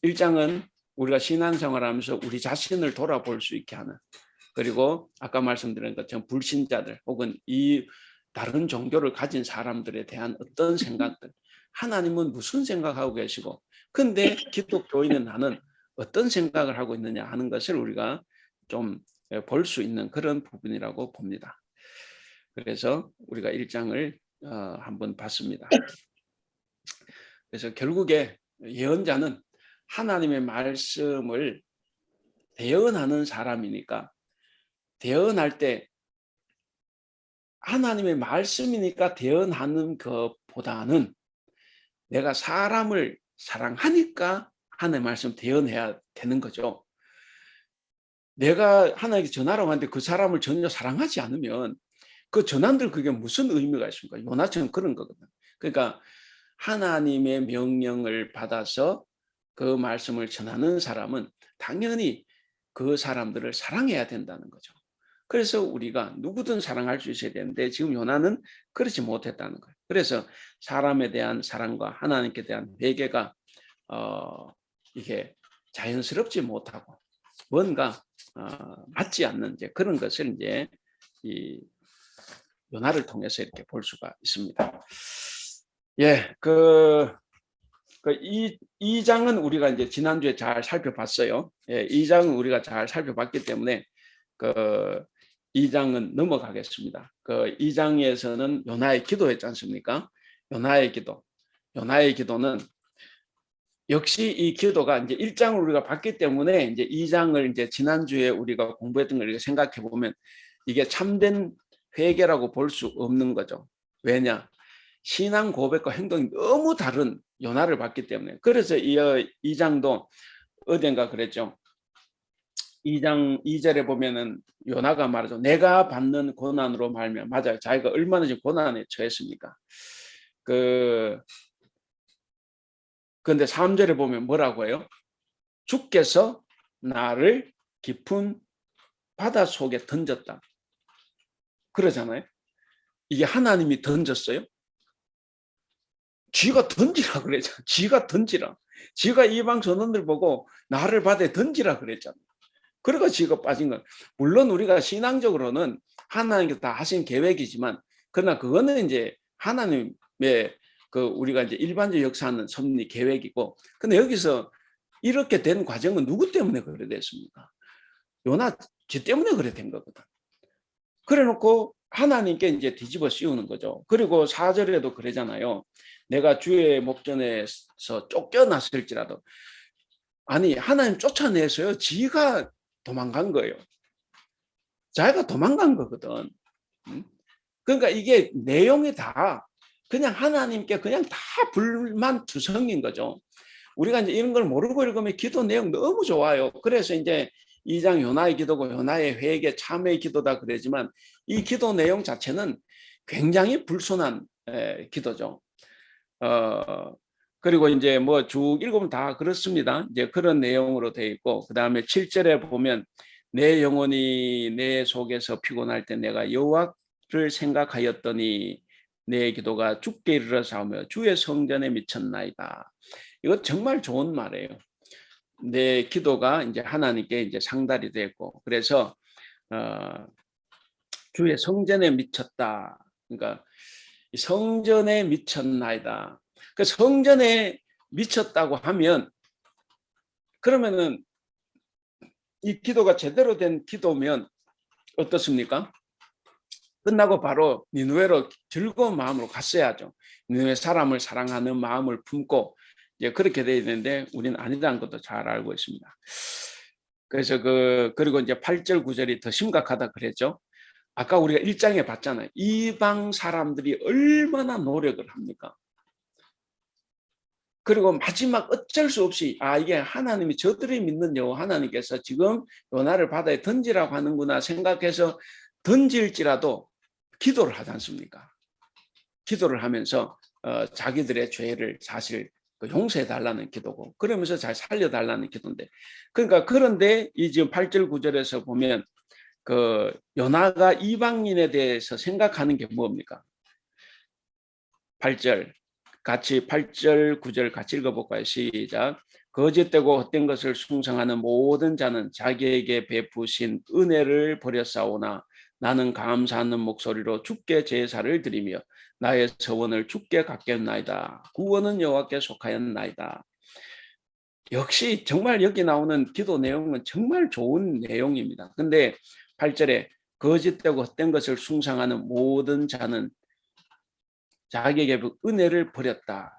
1장은 우리가 신앙생활하면서 우리 자신을 돌아볼 수 있게 하는 그리고 아까 말씀드린 것처럼 불신자들 혹은 이 다른 종교를 가진 사람들에 대한 어떤 생각들 하나님은 무슨 생각하고 계시고 근데 기독교인은 나는 어떤 생각을 하고 있느냐 하는 것을 우리가 좀 볼 수 있는 그런 부분이라고 봅니다. 그래서 우리가 1장을 한번 봤습니다. 그래서 결국에 예언자는 하나님의 말씀을 대언하는 사람이니까 대언할 때 하나님의 말씀이니까 대언하는 것보다는 내가 사람을 사랑하니까 하나님의 말씀 대언해야 되는 거죠. 내가 하나님께 전하라고 하는데 그 사람을 전혀 사랑하지 않으면 그 전한들 그게 무슨 의미가 있습니까? 요나처럼 그런 거거든. 그러니까 하나님의 명령을 받아서 그 말씀을 전하는 사람은 당연히 그 사람들을 사랑해야 된다는 거죠. 그래서 우리가 누구든 사랑할 수 있어야 되는데 지금 요나는 그렇지 못했다는 거예요. 그래서 사람에 대한 사랑과 하나님께 대한 회개가 이게 자연스럽지 못하고 뭔가 맞지 않는 이제 그런 것을 이제 이 요나를 통해서 이렇게 볼 수가 있습니다. 예, 이 장은 우리가 이제 지난주에 잘 살펴봤어요. 예, 이 장은 우리가 잘 살펴봤기 때문에 그 2장은 넘어가겠습니다. 그 2장에서는 요나의 기도했지 않습니까? 요나의 기도는 역시 이 기도가 이제 1장을 우리가 봤기 때문에 이제 2장을 이제 지난주에 우리가 공부했던 걸 생각해 보면 이게 참된 회개라고 볼 수 없는 거죠. 왜냐? 신앙 고백과 행동이 너무 다른 요나를 봤기 때문에. 그래서 이 2장도 어딘가 그랬죠. 2장 2절에 보면은 요나가 말하죠. 내가 받는 고난으로 말미암아 맞아요. 자기가 얼마나 지금 고난에 처했습니까? 근데 3절에 보면 뭐라고 해요? 주께서 나를 깊은 바다 속에 던졌다. 그러잖아요. 이게 하나님이 던졌어요? 쥐가 던지라 그랬잖아. 쥐가 던지라. 쥐가 이방 전원들 보고 나를 바다에 던지라 그랬잖아. 그러니까 쥐가 빠진 거야. 물론 우리가 신앙적으로는 하나님께서 다 하신 계획이지만 그러나 그거는 이제 하나님의 우리가 이제 일반적 역사하는 섭리 계획이고 근데 여기서 이렇게 된 과정은 누구 때문에 그래 됐습니까? 요나 쥐 때문에 그래 된 거거든. 그래 놓고 하나님께 이제 뒤집어 씌우는 거죠. 그리고 4절에도 그러잖아요. 내가 주의 목전에서 쫓겨났을지라도 아니 하나님 쫓아내서요. 지가 도망간 거예요. 자기가 도망간 거거든. 그러니까 이게 내용이 다 그냥 하나님께 그냥 다 불만투성인 거죠. 우리가 이제 이런 걸 모르고 읽으면 기도 내용 너무 좋아요. 그래서 이제 2장 요나의 기도고 요나의 회개 참회의 기도다 그러지만 이 기도 내용 자체는 굉장히 불순한 기도죠. 그리고 이제 뭐 쭉 읽으면 다 그렇습니다. 이제 그런 내용으로 되어 있고 그다음에 7절에 보면 내 영혼이 내 속에서 피곤할 때 내가 여호와를 생각하였더니 내 기도가 죽게 이르러사오며 주의 성전에 미쳤나이다. 이거 정말 좋은 말이에요. 내 기도가 이제 하나님께 이제 상달이 됐고 그래서 주의 성전에 미쳤다. 그러니까 성전에 미쳤나이다. 그 성전에 미쳤다고 하면 그러면은 이 기도가 제대로 된 기도면 어떻습니까? 끝나고 바로 니느웨로 즐거운 마음으로 갔어야죠. 니느웨 사람을 사랑하는 마음을 품고 이제 그렇게 돼야 되는데 우리는 아니라는 것도 잘 알고 있습니다. 그래서 그리고 이제 8절 9절이 더 심각하다 그랬죠. 아까 우리가 1장에 봤잖아요. 이방 사람들이 얼마나 노력을 합니까? 그리고 마지막 어쩔 수 없이 이게 하나님이 저들이 믿는 여호와 하나님께서 지금 요나를 바다에 던지라고 하는구나 생각해서 던질지라도 기도를 하지 않습니까? 기도를 하면서 자기들의 죄를 사실 용서해 달라는 기도고, 그러면서 잘 살려 달라는 기도인데, 그러니까 그런데 이 지금 8절 9절에서 보면 그 요나가 이방인에 대해서 생각하는 게 뭡니까? 8절 8절 9절 같이 읽어볼까요? 시작. 거짓되고 헛된 것을 숭상하는 모든 자는 자기에게 베푸신 은혜를 버렸사오나 나는 감사하는 목소리로 주께 제사를 드리며 나의 서원을 주께 갚겠나이다. 구원은 여호와께 속하였나이다. 역시 정말 여기 나오는 기도 내용은 정말 좋은 내용입니다. 근데 8절에 거짓되고 헛된 것을 숭상하는 모든 자는 자기에게 은혜를 버렸다.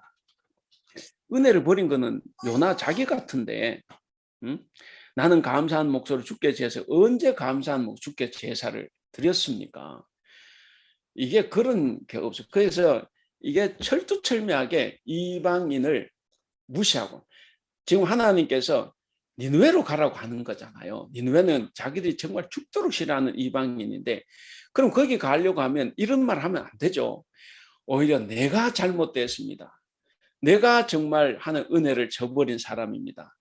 은혜를 버린 거는 요나 자기 같은데, 나는 감사한 목소리 주께 제사, 언제 감사한 목소리 주께 제사를 드렸습니까? 이게 그런 게 없어요. 그래서 이게 철두철미하게 이방인을 무시하고, 지금 하나님께서 니느웨로 가라고 하는 거잖아요. 니느웨는 자기들이 정말 죽도록 싫어하는 이방인인데, 그럼 거기 가려고 하면 이런 말 하면 안 되죠. 오히려 내가 잘못됐습니다. 내가 정말 하는 은혜를 저버린 사람입니다.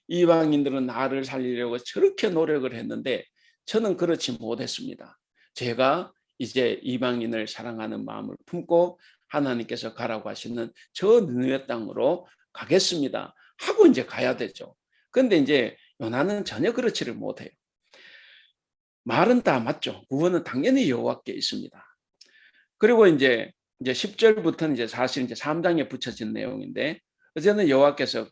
이방인들은 나를 살리려고 저렇게 노력을 했는데 저는 그렇지 못했습니다. 제가 이제 이방인을 사랑하는 마음을 품고 하나님께서 가라고 하시는 저 느느웨 땅으로 가겠습니다 하고 이제 가야 되죠. 그런데 이제 요나는 전혀 그렇지를 못해요. 말은 다 맞죠. 구원은 당연히 여호와께 있습니다. 그리고 이제 10절부터는 이제 사실 이제 3장에 붙여진 내용인데, 어제는 여호와께서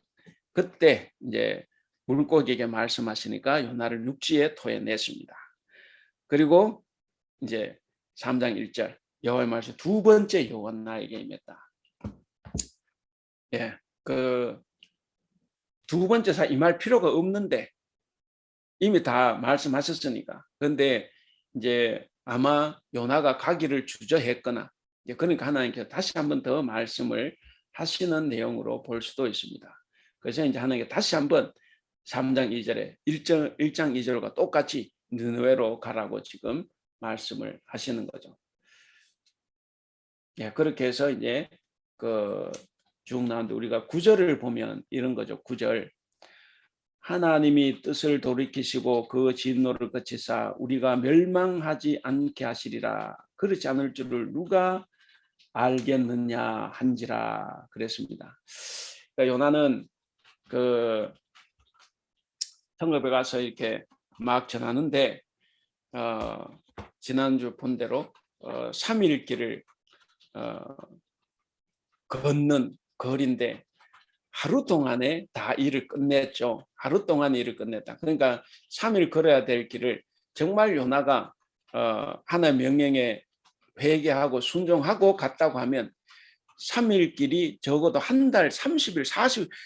그때 이제 물고기에게 말씀하시니까 요나를 육지에 토해냈습니다. 그리고 이제 3장 1절 여호와의 말씀 두 번째 여호와 나에게 임했다. 예, 그 두 번째 사 임할 필요가 없는데 이미 다 말씀하셨으니까. 그런데 이제 아마 요나가 가기를 주저했거나, 그러니까 하나님께서 다시 한번 더 말씀을 하시는 내용으로 볼 수도 있습니다. 그래서 이제 하나님께 다시 한번 3장 2절에 1장 2절과 똑같이 느느웨로 가라고 지금 말씀을 하시는 거죠. 예, 그렇게 해서 이제 쭉 나오는데 우리가 9절을 보면 이런 거죠. 9절. 하나님이 뜻을 돌이키시고 그 진노를 그치사 우리가 멸망하지 않게 하시리라. 그렇지 않을 줄을 누가 알겠느냐 한지라 그랬습니다. 그러니까 요나는 성읍에 가서 이렇게 막 전하는데 지난주 본 대로 3일 길을 걷는 거리인데 하루 동안에 다 일을 끝냈죠. 하루 동안에 일을 끝냈다. 그러니까 3일 걸어야 될 길을 정말 요나가 하나의 명령에 회개하고 순종하고 갔다고 하면 3일 길이 적어도 한 달 30일,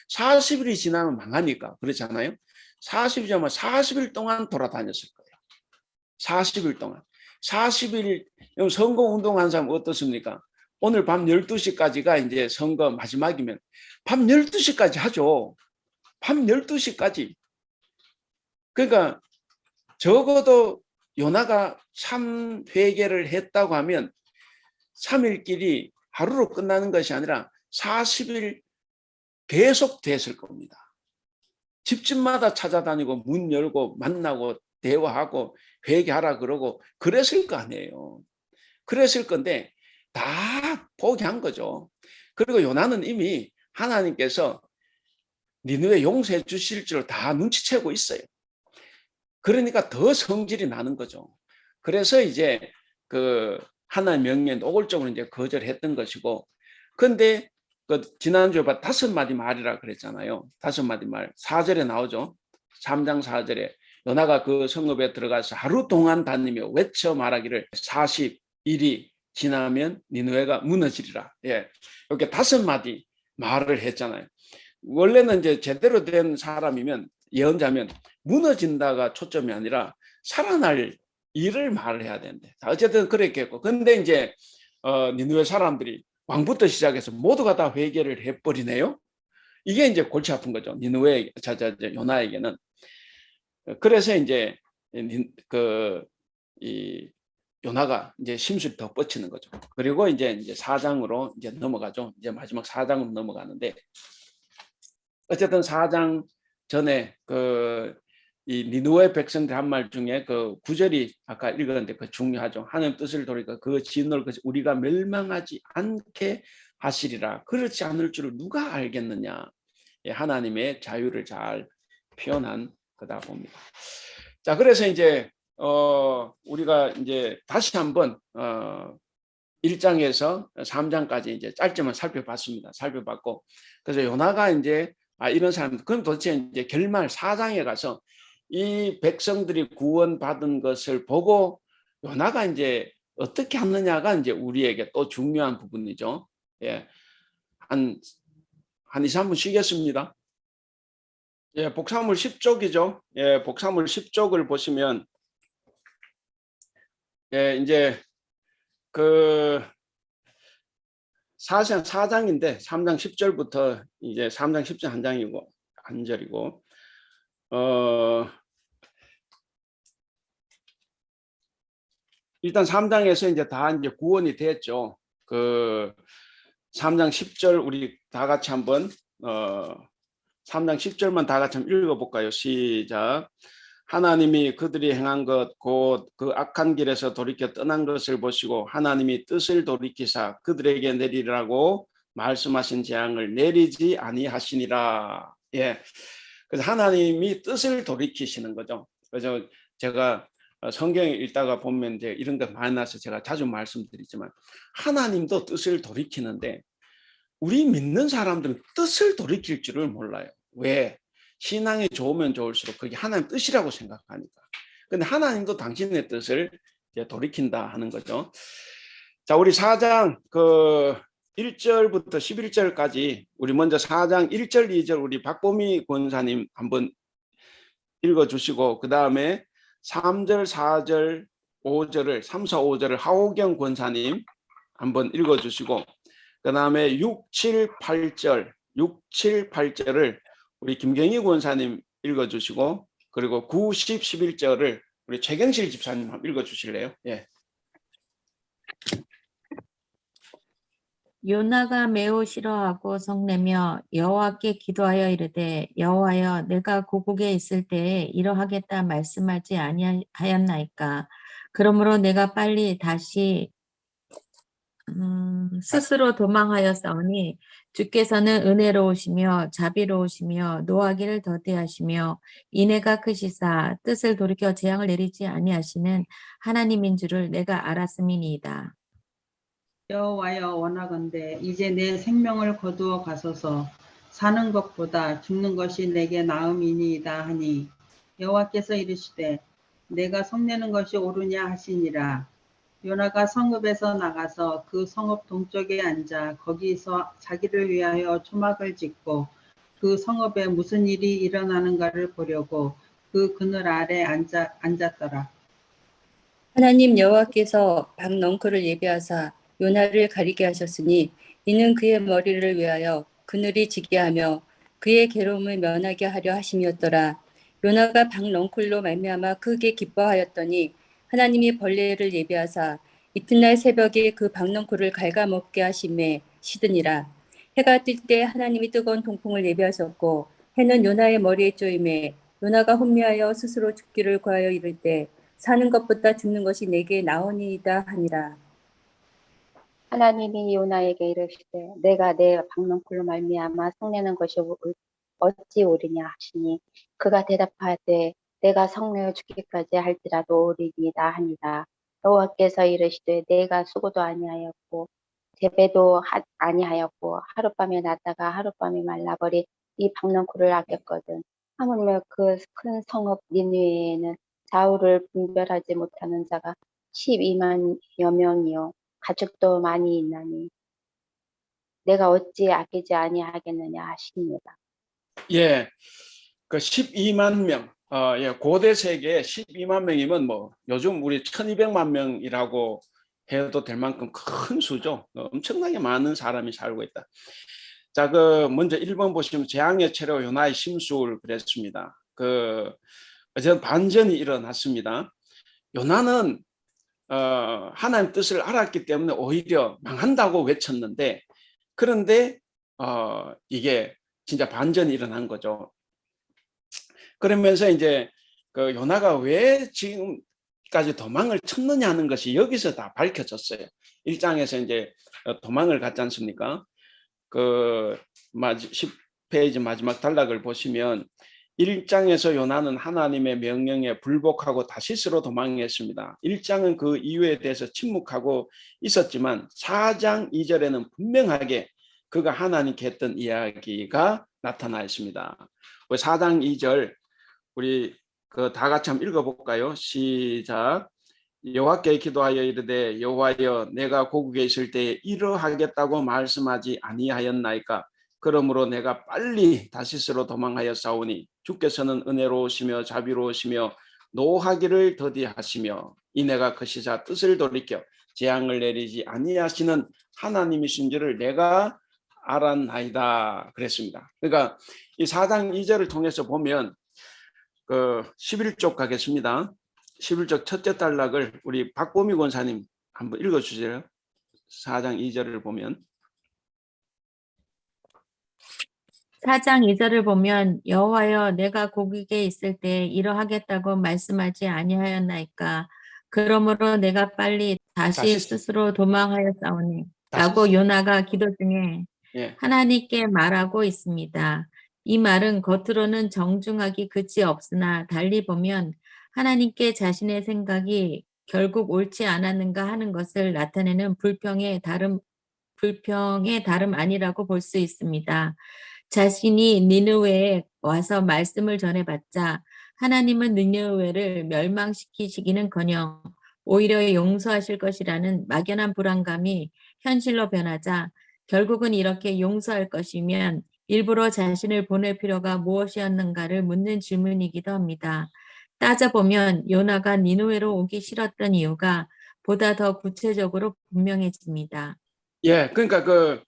40일이 지나면 망하니까 그렇잖아요. 40일이면 40일 동안 돌아다녔을 거예요. 40일 동안. 40일 선거운동한 사람 어떻습니까? 오늘 밤 12시까지가 이제 선거 마지막이면 밤 12시까지 하죠. 밤 12시까지. 그러니까 적어도 요나가 참 회개를 했다고 하면 3일길이 하루로 끝나는 것이 아니라 40일 계속 됐을 겁니다. 집집마다 찾아다니고 문 열고 만나고 대화하고 회개하라 그러고 그랬을 거 아니에요. 그랬을 건데 다 포기한 거죠. 그리고 요나는 이미 하나님께서 니느웨 용서해 주실 줄 다 눈치채고 있어요. 그러니까 더 성질이 나는 거죠. 그래서 이제 하나님 명령에 노골적으로 이제 거절했던 것이고, 근데 지난주에 5마디 말이라 그랬잖아요. 5마디 말. 4절에 나오죠. 3장 4절에 요나가 그 성읍에 들어가서 하루 동안 다니며 외쳐 말하기를 40일이 지나면 니느웨가 무너지리라. 예. 이렇게 5마디 말을 했잖아요. 원래는 이제 제대로 된 사람이면 예언자면 무너진다가 초점이 아니라 살아날 일을 말을 해야 되는데 어쨌든 그랬겠고, 근데 이제 니느웨 사람들이 왕부터 시작해서 모두가 다 회개를 해버리네요. 이게 이제 골치 아픈 거죠. 니느웨 요나에게는. 그래서 이제 이 요나가 이제 심술이 더 뻗치는 거죠. 그리고 이제 4장으로 이제 넘어가죠. 이제 마지막 4장으로 넘어가는데, 어쨌든 4장 전에 이 니느웨 백성들 한 말 중에 그 9절이 아까 읽었는데 그 중요하죠. 하나님 뜻을 돌이켜 그 진노를 우리가 멸망하지 않게 하시리라. 그렇지 않을 줄을 누가 알겠느냐. 예, 하나님의 자유를 잘 표현한 거다 봅니다. 자, 그래서 이제 우리가 이제 다시 한번 1장에서 3장까지 이제 짧지만 살펴봤고, 그래서 요나가 이제 이런 사람, 그럼 도대체 이제 결말 4장에 가서 이 백성들이 구원받은 것을 보고 요나가 이제 어떻게 하느냐가 이제 우리에게 또 중요한 부분이죠. 예. 한 2, 3분 쉬겠습니다. 예, 복사물 10쪽이죠. 예, 복사물 10쪽을 보시면, 예, 이제 그 4장인데 3장 10절부터 이제 3장 10절 한 장이고 한 절이고, 일단 3장에서 이제 다 이제 구원이 됐죠. 그 3장 10절 우리 다 같이 한번 3장 10절만 다 같이 한번 읽어볼까요? 시작. 하나님이 그들이 행한 것 곧 그 악한 길에서 돌이켜 떠난 것을 보시고 하나님이 뜻을 돌이키사 그들에게 내리라고 말씀하신 재앙을 내리지 아니하시니라. 예, 그래서 하나님이 뜻을 돌이키시는 거죠. 그래서 제가 성경 읽다가 보면 이제 이런 거 많이 나서 제가 자주 말씀드리지만, 하나님도 뜻을 돌이키는데 우리 믿는 사람들은 뜻을 돌이킬 줄을 몰라요. 왜? 신앙이 좋으면 좋을수록 그게 하나님 뜻이라고 생각하니까. 근데 하나님도 당신의 뜻을 이제 돌이킨다 하는 거죠. 자, 우리 4장 1절부터 11절까지 우리 먼저 4장 1절, 2절 우리 박보미 권사님 한번 읽어주시고, 그 다음에 3절, 4절, 5절을 3, 4, 5절을 하호경 권사님 한번 읽어주시고, 그 다음에 6, 7, 8절을 우리 김경희 권사님 읽어주시고, 그리고 9, 10, 11절을 우리 최경실 집사님 한번 읽어주실래요? 예. 요나가 매우 싫어하고 성내며 여호와께 기도하여 이르되, 여호와여, 내가 고국에 있을 때에 이러하겠다 말씀하지 아니하였나이까. 그러므로 내가 빨리 다시 스스로 도망하였사오니 주께서는 은혜로우시며 자비로우시며 노하기를 더디하시며 인애가 크시사 뜻을 돌이켜 재앙을 내리지 아니하시는 하나님인 줄을 내가 알았음이니이다. 여호와여, 원하건대 이제 내 생명을 거두어 가소서. 사는 것보다 죽는 것이 내게 나음이니이다 하니, 여호와께서 이르시되 내가 성내는 것이 옳으냐 하시니라. 요나가 성읍에서 나가서 그 성읍 동쪽에 앉아 거기서 자기를 위하여 초막을 짓고 그 성읍에 무슨 일이 일어나는가를 보려고 그 그늘 아래 앉았더라. 하나님 여호와께서 박넝쿨을 예비하사 요나를 가리게 하셨으니 이는 그의 머리를 위하여 그늘이 지게 하며 그의 괴로움을 면하게 하려 하심이었더라. 요나가 박넝쿨로 말미암아 크게 기뻐하였더니 하나님이 벌레를 예비하사 이튿날 새벽에 그 박넝쿨을 갉아먹게 하심에 시드니라. 해가 뜰 때 하나님이 뜨거운 동풍을 예비하셨고 해는 요나의 머리에 쪼임에 요나가 혼미하여 스스로 죽기를 구하여 이를 때 사는 것보다 죽는 것이 내게 나오니이다 하니라. 하나님이 요나에게 이르시되 내가 내 박넝쿨로 말미암아 성내는 것이 어찌 옳으냐 하시니, 그가 대답하되 내가 성내어 죽기까지 할지라도 옳으리이다 하니라. 여호와께서 이르시되 내가 수고도 아니하였고 재배도 아니하였고 하룻밤에 났다가 하룻밤에 말라버린 이 박넝쿨을 아꼈거든. 하물며 그 큰 성읍 니느웨에는 좌우를 분별하지 못하는 자가 12만여 명이요 가축도 많이 있나니 내가 어찌 아끼지 아니하겠느냐 하십니다. 예, 그 12만 명, 예, 고대 세계에 12만 명이면 뭐 요즘 우리 1200만 명이라고 해도 될 만큼 큰 수죠. 엄청나게 많은 사람이 살고 있다. 자, 그 먼저 1번 보시면 재앙의 채로 요나의 심술 그랬습니다. 저는 반전이 일어났습니다. 요나는 하나님 뜻을 알았기 때문에 오히려 망한다고 외쳤는데, 그런데 이게 진짜 반전이 일어난 거죠. 그러면서 이제 그 요나가 왜 지금까지 도망을 쳤느냐 하는 것이 여기서 다 밝혀졌어요. 1장에서 이제 도망을 갔지 않습니까? 그 10페이지 마지막 단락을 보시면 1장에서 요나는 하나님의 명령에 불복하고 다시스로 도망했습니다. 1장은 그 이유에 대해서 침묵하고 있었지만 4장 2절에는 분명하게 그가 하나님께 했던 이야기가 나타나 있습니다. 4장 2절 우리 다 같이 한번 읽어볼까요? 시작. 여호와께 기도하여 이르되 여호와여 내가 고국에 있을 때에 이러하겠다고 말씀하지 아니하였나이까. 그러므로 내가 빨리 다시스로 도망하여 싸우니 주께서는 은혜로우시며 자비로우시며 노하기를 더디하시며 이내가 그 시사 뜻을 돌이켜 재앙을 내리지 아니하시는 하나님이신 줄을 내가 알았나이다 그랬습니다. 그러니까 이 4장 2절을 통해서 보면 11쪽 가겠습니다. 11쪽 첫째 단락을 우리 박보미 권사님 한번 읽어주세요. 4장 2절을 보면 4장 2절을 보면 여호와여 내가 고국에 있을 때 이러하겠다고 말씀하지 아니하였나이까. 그러므로 내가 빨리 다시 스스로 도망하여 싸우니 라고 요나가 기도 중에 하나님께 말하고 있습니다. 이 말은 겉으로는 정중하기 그치 없으나 달리 보면 하나님께 자신의 생각이 결국 옳지 않았는가 하는 것을 나타내는 불평의 다름 아니라고 볼 수 있습니다. 자신이 니느웨에 와서 말씀을 전해봤자 하나님은 니느웨를 멸망시키시기는커녕 오히려 용서하실 것이라는 막연한 불안감이 현실로 변하자 결국은 이렇게 용서할 것이면 일부러 자신을 보낼 필요가 무엇이었는가를 묻는 질문이기도 합니다. 따져보면 요나가 니느웨로 오기 싫었던 이유가 보다 더 구체적으로 분명해집니다. 그러니까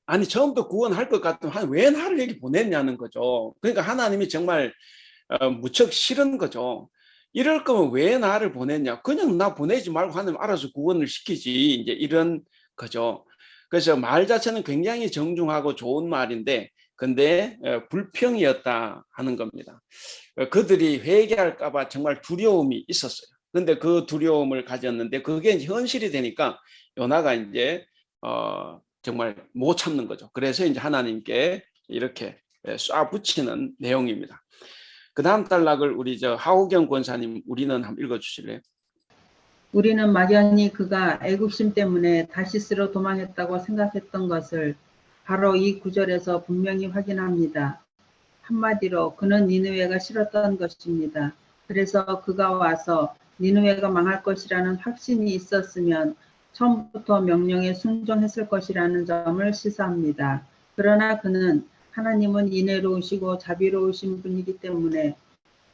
아니 처음부터 구원할 것 같으면 왜 나를 여기 보냈냐는 거죠. 그러니까 하나님이 정말 무척 싫은 거죠. 이럴 거면 왜 나를 보냈냐? 그냥 나 보내지 말고 하나님 알아서 구원을 시키지. 이제 이런 거죠. 그래서 말 자체는 굉장히 정중하고 좋은 말인데, 근데 불평이었다 하는 겁니다. 그들이 회개할까봐 정말 두려움이 있었어요. 근데 그 두려움을 가졌는데 그게 현실이 되니까 요나가 이제 정말 못 참는 거죠. 그래서 이제 하나님께 이렇게 쏴붙이는 내용입니다. 그 다음 단락을 우리 하우경 권사님 우리는 한번 읽어주실래요? 우리는 막연히 그가 애국심 때문에 다시스로 도망했다고 생각했던 것을 바로 이 구절에서 분명히 확인합니다. 한마디로 그는 니느웨가 싫었던 것입니다. 그래서 그가 와서 니느웨가 망할 것이라는 확신이 있었으면 처음부터 명령에 순종했을 것이라는 점을 시사합니다. 그러나 그는 하나님은 인애로우시고 자비로우신 분이기 때문에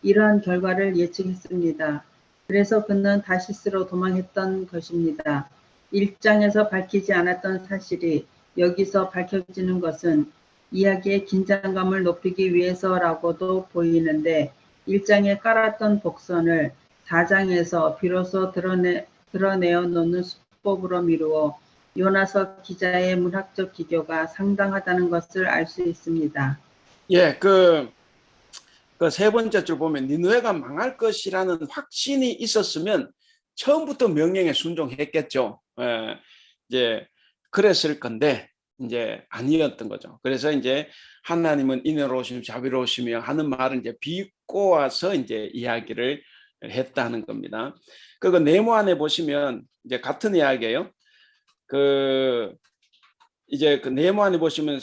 이러한 결과를 예측했습니다. 그래서 그는 다시스로 도망했던 것입니다. 1장에서 밝히지 않았던 사실이 여기서 밝혀지는 것은 이야기의 긴장감을 높이기 위해서라고도 보이는데 1장에 깔았던 복선을 4장에서 비로소 드러내어 놓는 수법으로 미루어 요나서 기자의 문학적 기교가 상당하다는 것을 알 수 있습니다. 그 세 번째 줄 보면 니느웨가 망할 것이라는 확신이 있었으면 처음부터 명령에 순종했겠죠. 이제 그랬을 건데 이제 아니었던 거죠. 그래서 이제 하나님은 인애로우시며 자비로우시며 하는 말을 이제 비꼬아서 이제 이야기를 했다는 겁니다. 그리고 네모 안에 보시면 이제 같은 이야기예요. 이제 그 네모 안에 보시면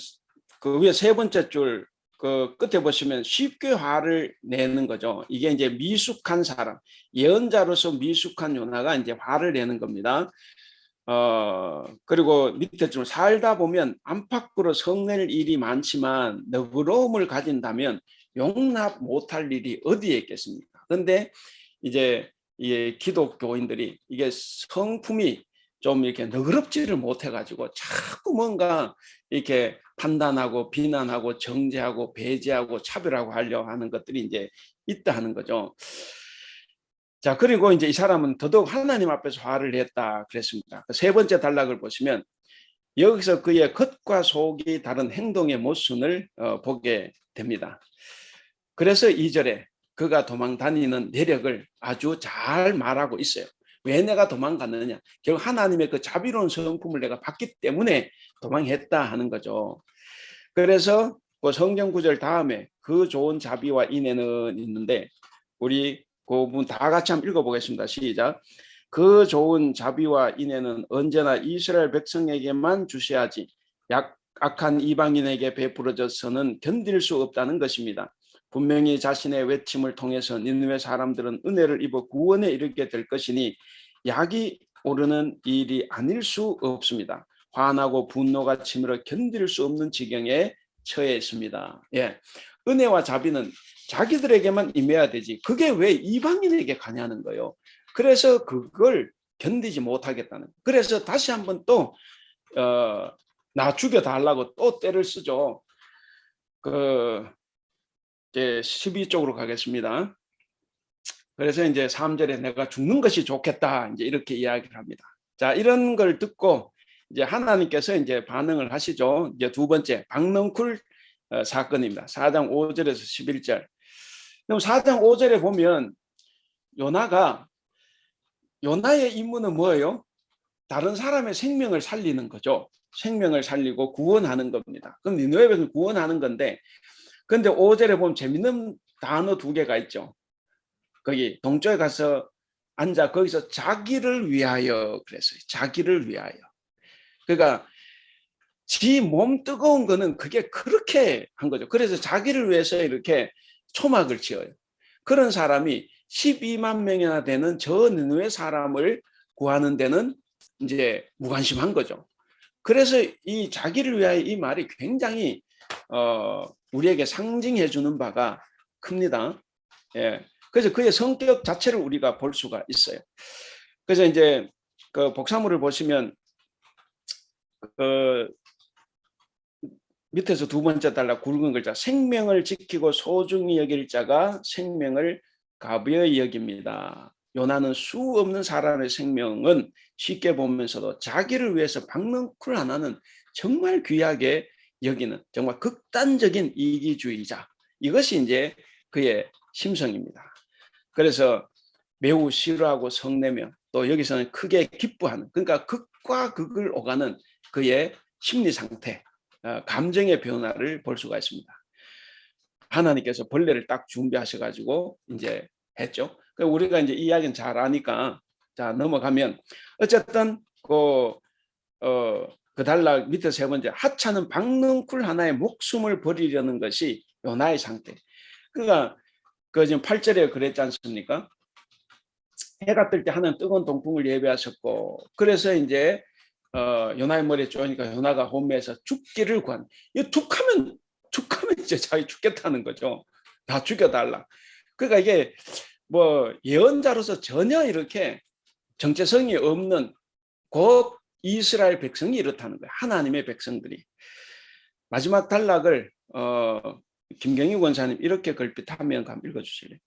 그 위에 세 번째 줄 그 끝에 보시면 쉽게 화를 내는 거죠. 이게 이제 미숙한 사람, 예언자로서 미숙한 요나가 이제 화를 내는 겁니다. 그리고 밑에 좀 살다 보면 안팎으로 성낼 일이 많지만 너그러움을 가진다면 용납 못할 일이 어디에 있겠습니까? 그런데 이제 이 기독교인들이 이게 성품이 좀 이렇게 너그럽지를 못해가지고 자꾸 뭔가 이렇게 판단하고 비난하고 정죄하고 배제하고 차별하고 하려고 하는 것들이 이제 있다 하는 거죠. 자, 그리고 이제 이 사람은 더더욱 하나님 앞에서 화를 냈다 그랬습니다. 세 번째 단락을 보시면 여기서 그의 겉과 속이 다른 행동의 모순을 보게 됩니다. 그래서 2절에 그가 도망 다니는 내력을 아주 잘 말하고 있어요. 왜 내가 도망갔느냐? 결국 하나님의 그 자비로운 성품을 내가 받기 때문에 도망했다 하는 거죠. 그래서 그 성경 구절 다음에 그 좋은 자비와 인애는 있는데 우리 그 부분 다 같이 한번 읽어보겠습니다. 시작. 그 좋은 자비와 인애는 언제나 이스라엘 백성에게만 주셔야지 악한 이방인에게 베풀어져서는 견딜 수 없다는 것입니다. 분명히 자신의 외침을 통해서 니느웨 사람들은 은혜를 입어 구원에 이르게 될 것이니 약이 오르는 일이 아닐 수 없습니다. 화나고 분노가 치밀어 견딜 수 없는 지경에 처해 있습니다. 예, 은혜와 자비는 자기들에게만 임해야 되지 그게 왜 이방인에게 가냐는 거예요. 그래서 그걸 견디지 못하겠다는. 그래서 다시 한번 또 나 죽여달라고 또 때를 쓰죠. 이제 12쪽으로 가겠습니다. 그래서 이제 3절에 내가 죽는 것이 좋겠다 이제 이렇게 이야기를 합니다. 자, 이런 걸 듣고 이제 하나님께서 이제 반응을 하시죠. 이제 두 번째 박넝쿨 사건입니다. 4장 5절에서 11절. 그럼 4장 5절에 보면 요나의 임무는 뭐예요? 다른 사람의 생명을 살리는 거죠. 생명을 살리고 구원하는 겁니다. 그럼 니느웨에서 구원하는 건데, 근데 5절에 보면 재밌는 단어 두 개가 있죠. 거기 동쪽에 가서 앉아 거기서 자기를 위하여 그랬어요. 자기를 위하여. 그러니까 지 몸 뜨거운 거는 그게 그렇게 한 거죠. 그래서 자기를 위해서 이렇게 초막을 지어요. 그런 사람이 12만 명이나 되는 저 니느웨 사람을 구하는 데는 이제 무관심한 거죠. 그래서 이 자기를 위하여 이 말이 굉장히 우리에게 상징해 주는 바가 큽니다. 예. 그래서 그의 성격 자체를 우리가 볼 수가 있어요. 그래서 이제 그 복사물을 보시면 밑에서 두 번째 단락 굵은 글자 생명을 지키고 소중히 여길 자가 생명을 가벼이 여깁니다. 요나는 수 없는 사람의 생명은 쉽게 보면서도 자기를 위해서 박넝쿨 하나는 정말 귀하게 여기는 정말 극단적인 이기주의자. 이것이 이제 그의 심성입니다. 그래서 매우 싫어하고 성내며 또 여기서는 크게 기뻐하는 그러니까 극과 극을 오가는 그의 심리 상태, 감정의 변화를 볼 수가 있습니다. 하나님께서 벌레를 딱 준비하셔가지고 이제 했죠. 우리가 이제 이 이야기는 잘 아니까 자 넘어가면 어쨌든 그 단락 밑에 세 번째 하찮은 박넝쿨 하나의 목숨을 버리려는 것이 요나의 상태. 그러니까 그 지금 8절에 그랬지 않습니까? 해가 뜰 때 하나님 뜨거운 동풍을 예배하셨고 그래서 이제 요나의 머리에 쪼니까 요나가 혼미해서 죽기를 구한. 이 툭하면 이제 자기 죽겠다는 거죠. 다 죽여달라. 그러니까 이게 뭐 예언자로서 전혀 이렇게 정체성이 없는 곧 이스라엘 백성이 이렇다는 거예요. 하나님의 백성들이. 마지막 단락을 김경희 권사님 이렇게 걸핏하면 한번 읽어주실래요?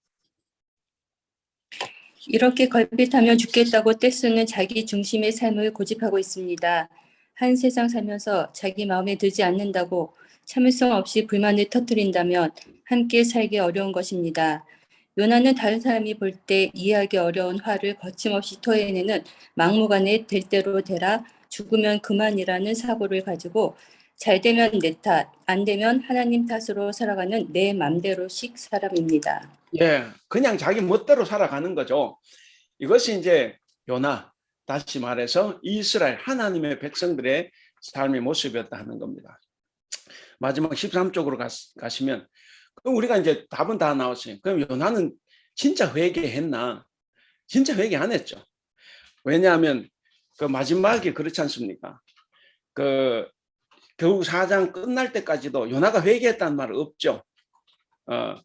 이렇게 걸핏하면 죽겠다고 떼쓰는 자기 중심의 삶을 고집하고 있습니다. 한 세상 살면서 자기 마음에 들지 않는다고 참을성 없이 불만을 터뜨린다면 함께 살기 어려운 것입니다. 요나는 다른 사람이 볼 때 이해하기 어려운 화를 거침없이 토해내는 막무가내 될 대로 되라 죽으면 그만이라는 사고를 가지고 잘 되면 내 탓, 안 되면 하나님 탓으로 살아가는 내 맘대로식 사람입니다. 예, 그냥 자기 멋대로 살아가는 거죠. 이것이 이제 요나, 다시 말해서 이스라엘 하나님의 백성들의 삶의 모습이었다 하는 겁니다. 마지막 13쪽으로 가시면 우리가 이제 답은 다 나왔어요. 그럼 요나는 진짜 회개했나? 진짜 회개 안 했죠. 왜냐하면 그 마지막에 그렇지 않습니까? 그 결국 4장 끝날 때까지도 요나가 회개했다는 말 없죠.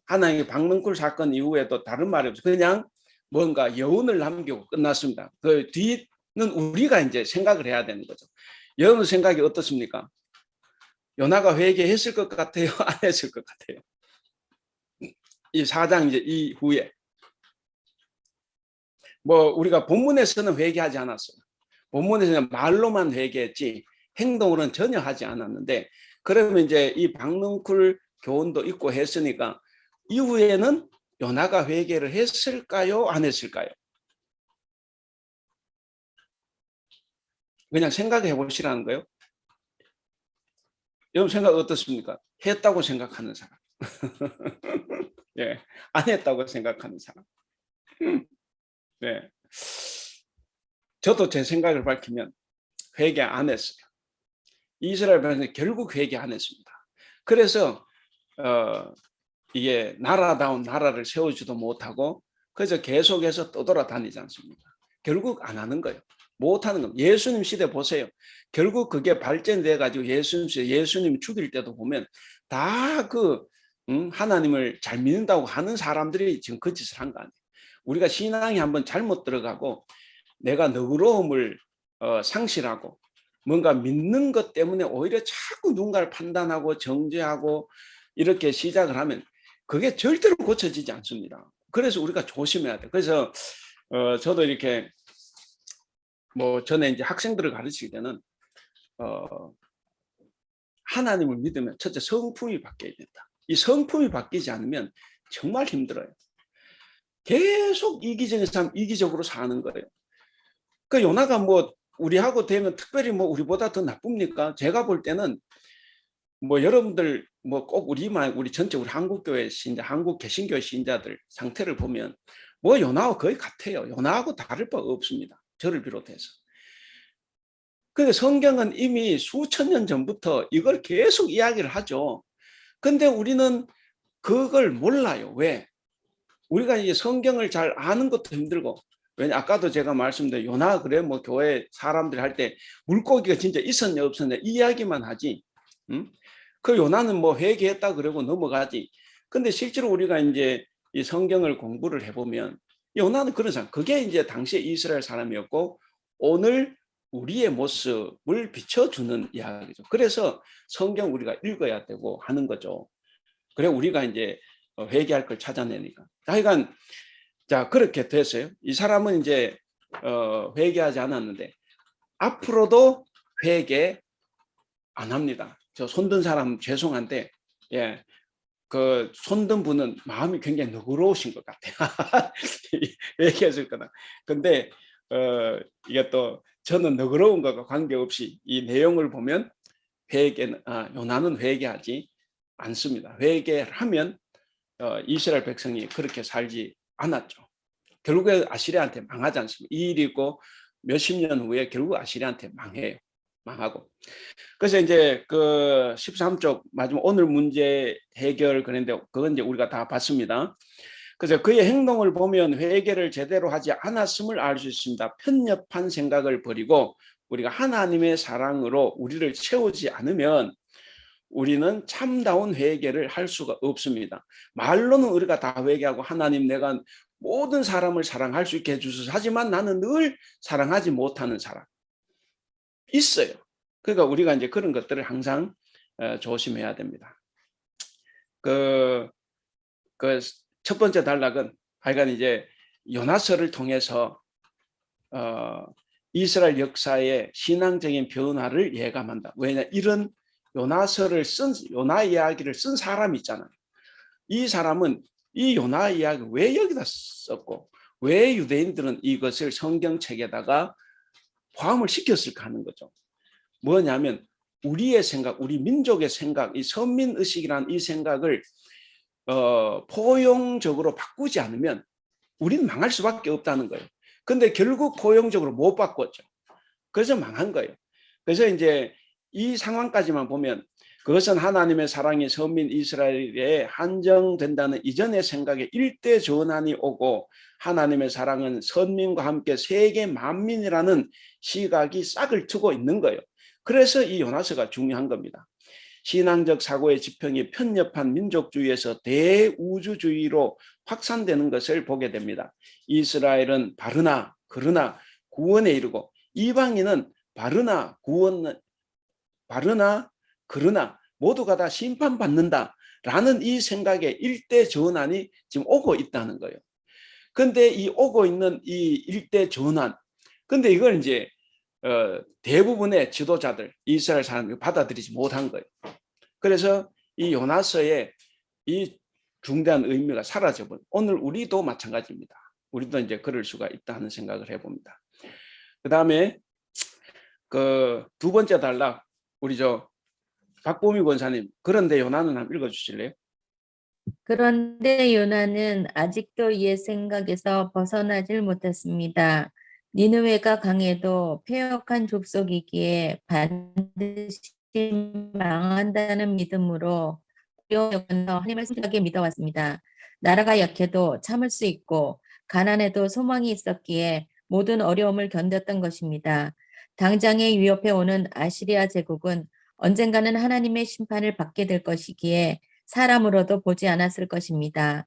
하나님의 박넝쿨 사건 이후에도 다른 말이 없어요. 그냥 뭔가 여운을 남기고 끝났습니다. 그 뒤는 우리가 이제 생각을 해야 되는 거죠. 여러분 생각이 어떻습니까? 요나가 회개했을 것 같아요? 안 했을 것 같아요? 이 4장 이제 이후에 뭐 우리가 본문에서는 회개하지 않았어요. 본문에서는 말로만 회개했지 행동으로는 전혀 하지 않았는데, 그러면 이제 이 박능쿨 교훈도 있고 했으니까 이후에는 요나가 회개를 했을까요? 안 했을까요? 그냥 생각해 보시라는 거예요. 여러분 생각 어떻습니까? 했다고 생각하는 사람. 예, 안 했다고 생각하는 사람. 네. 저도 제 생각을 밝히면 회개 안 했어요. 이스라엘 백성이 결국 회개 안 했습니다. 그래서 이게 나라다운 나라를 세우지도 못하고 그래서 계속해서 떠돌아다니지 않습니까? 결국 안 하는 거예요. 못하는 겁니다. 예수님 시대 보세요. 결국 그게 발전돼 가지고 예수님 죽일 때도 보면 다 하나님을 잘 믿는다고 하는 사람들이 지금 그 짓을 한 거 아니에요. 우리가 신앙이 한번 잘못 들어가고 내가 너그러움을 상실하고 뭔가 믿는 것 때문에 오히려 자꾸 누군가를 판단하고 정죄하고 이렇게 시작을 하면 그게 절대로 고쳐지지 않습니다. 그래서 우리가 조심해야 돼요. 그래서 저도 이렇게 뭐 전에 이제 학생들을 가르칠 때는 하나님을 믿으면 첫째 성품이 바뀌어야 된다. 이 성품이 바뀌지 않으면 정말 힘들어요. 계속 이기적인 사람 이기적으로 사는 거예요. 그 요나가 뭐 우리하고 되면 특별히 뭐 우리보다 더 나쁩니까? 제가 볼 때는 뭐 여러분들 뭐 꼭 우리 전체 우리 한국교회 신자, 한국 개신교회 신자들 상태를 보면 뭐 요나하고 거의 같아요. 요나하고 다를 바 없습니다. 저를 비롯해서. 근데 성경은 이미 수천 년 전부터 이걸 계속 이야기를 하죠. 근데 우리는 그걸 몰라요. 왜? 우리가 이제 성경을 잘 아는 것도 힘들고, 왜냐 아까도 제가 말씀드린 요나 그래 뭐 교회 사람들이 할 때 물고기가 진짜 있었냐 없었냐 이 이야기만 하지. 그 요나는 뭐 회개했다 그러고 넘어가지. 근데 실제로 우리가 이제 이 성경을 공부를 해보면 요나는 그런 사람, 그게 이제 당시에 이스라엘 사람이었고 오늘 우리의 모습을 비춰주는 이야기죠. 그래서 성경 우리가 읽어야 되고 하는 거죠. 그래 우리가 이제 회개할 걸 찾아내니까. 하여간 자 그렇게 됐어요. 이 사람은 이제 회개하지 않았는데 앞으로도 회개 안 합니다. 저 손든 사람 죄송한데 예, 그 손든 분은 마음이 굉장히 너그러우신 것 같아요. 얘기했을 거다. 근데 이게 또 저는 너그러운 것과 관계없이 이 내용을 보면 요나는 회개하지 않습니다. 회개를 하면 이스라엘 백성이 그렇게 살지 않았죠. 결국에 아시리아한테 망하지 않습니다. 이 일이 있고 몇십 년 후에 결국 아시리아한테 망해요. 망하고. 그래서 이제 그 13쪽 마지막 오늘 문제 해결 그런데 그건 이제 우리가 다 봤습니다. 그래서 그의 행동을 보면 회개를 제대로 하지 않았음을 알 수 있습니다. 편협한 생각을 버리고 우리가 하나님의 사랑으로 우리를 채우지 않으면 우리는 참다운 회개를 할 수가 없습니다. 말로는 우리가 다 회개하고 하나님 내가 모든 사람을 사랑할 수 있게 해주소서 하지만 나는 늘 사랑하지 못하는 사람 있어요. 그러니까 우리가 이제 그런 것들을 항상 조심해야 됩니다. 첫 번째 단락은 하여간 이제 요나서를 통해서 이스라엘 역사의 신앙적인 변화를 예감한다. 왜냐 이런 요나 이야기를 쓴 사람이 있잖아요. 이 사람은 이 요나 이야기 왜 여기다 썼고 왜 유대인들은 이것을 성경책에다가 포함을 시켰을까 하는 거죠. 뭐냐면 우리의 생각, 우리 민족의 생각, 이 선민의식이라는 이 생각을 포용적으로 바꾸지 않으면 우리는 망할 수밖에 없다는 거예요. 근데 결국 포용적으로 못 바꿨죠. 그래서 망한 거예요. 그래서 이제 이 상황까지만 보면 그것은 하나님의 사랑이 선민 이스라엘에 한정된다는 이전의 생각에 일대 전환이 오고 하나님의 사랑은 선민과 함께 세계 만민이라는 시각이 싹을 트고 있는 거예요. 그래서 이 요나서가 중요한 겁니다. 신앙적 사고의 지평이 편협한 민족주의에서 대우주주의로 확산되는 것을 보게 됩니다. 이스라엘은 바르나 그러나 구원에 이르고 이방인은 바르나 그러나 모두가 다 심판받는다라는 이 생각에 일대 전환이 지금 오고 있다는 거예요. 근데 이 오고 있는 이 일대 전환, 근데 이걸 이제 대부분의 지도자들, 이스라엘 사람들이 받아들이지 못한 거예요. 그래서 이 요나서의 이 중대한 의미가 사라져버린, 오늘 우리도 마찬가지입니다. 우리도 이제 그럴 수가 있다 하는 생각을 해봅니다. 그 다음에 그 두 번째 단락, 우리 박보미 권사님, 그런데 요나는 한번 읽어주실래요? 그런데 요나는 아직도 옛 생각에서 벗어나질 못했습니다. 니느웨가 강해도 패역한 족속이기에 반드시 망한다는 믿음으로 하나님을 순수하게 믿어왔습니다. 나라가 약해도 참을 수 있고 가난해도 소망이 있었기에 모든 어려움을 견뎠던 것입니다. 당장에 위협해 오는 아시리아 제국은 언젠가는 하나님의 심판을 받게 될 것이기에 사람으로도 보지 않았을 것입니다.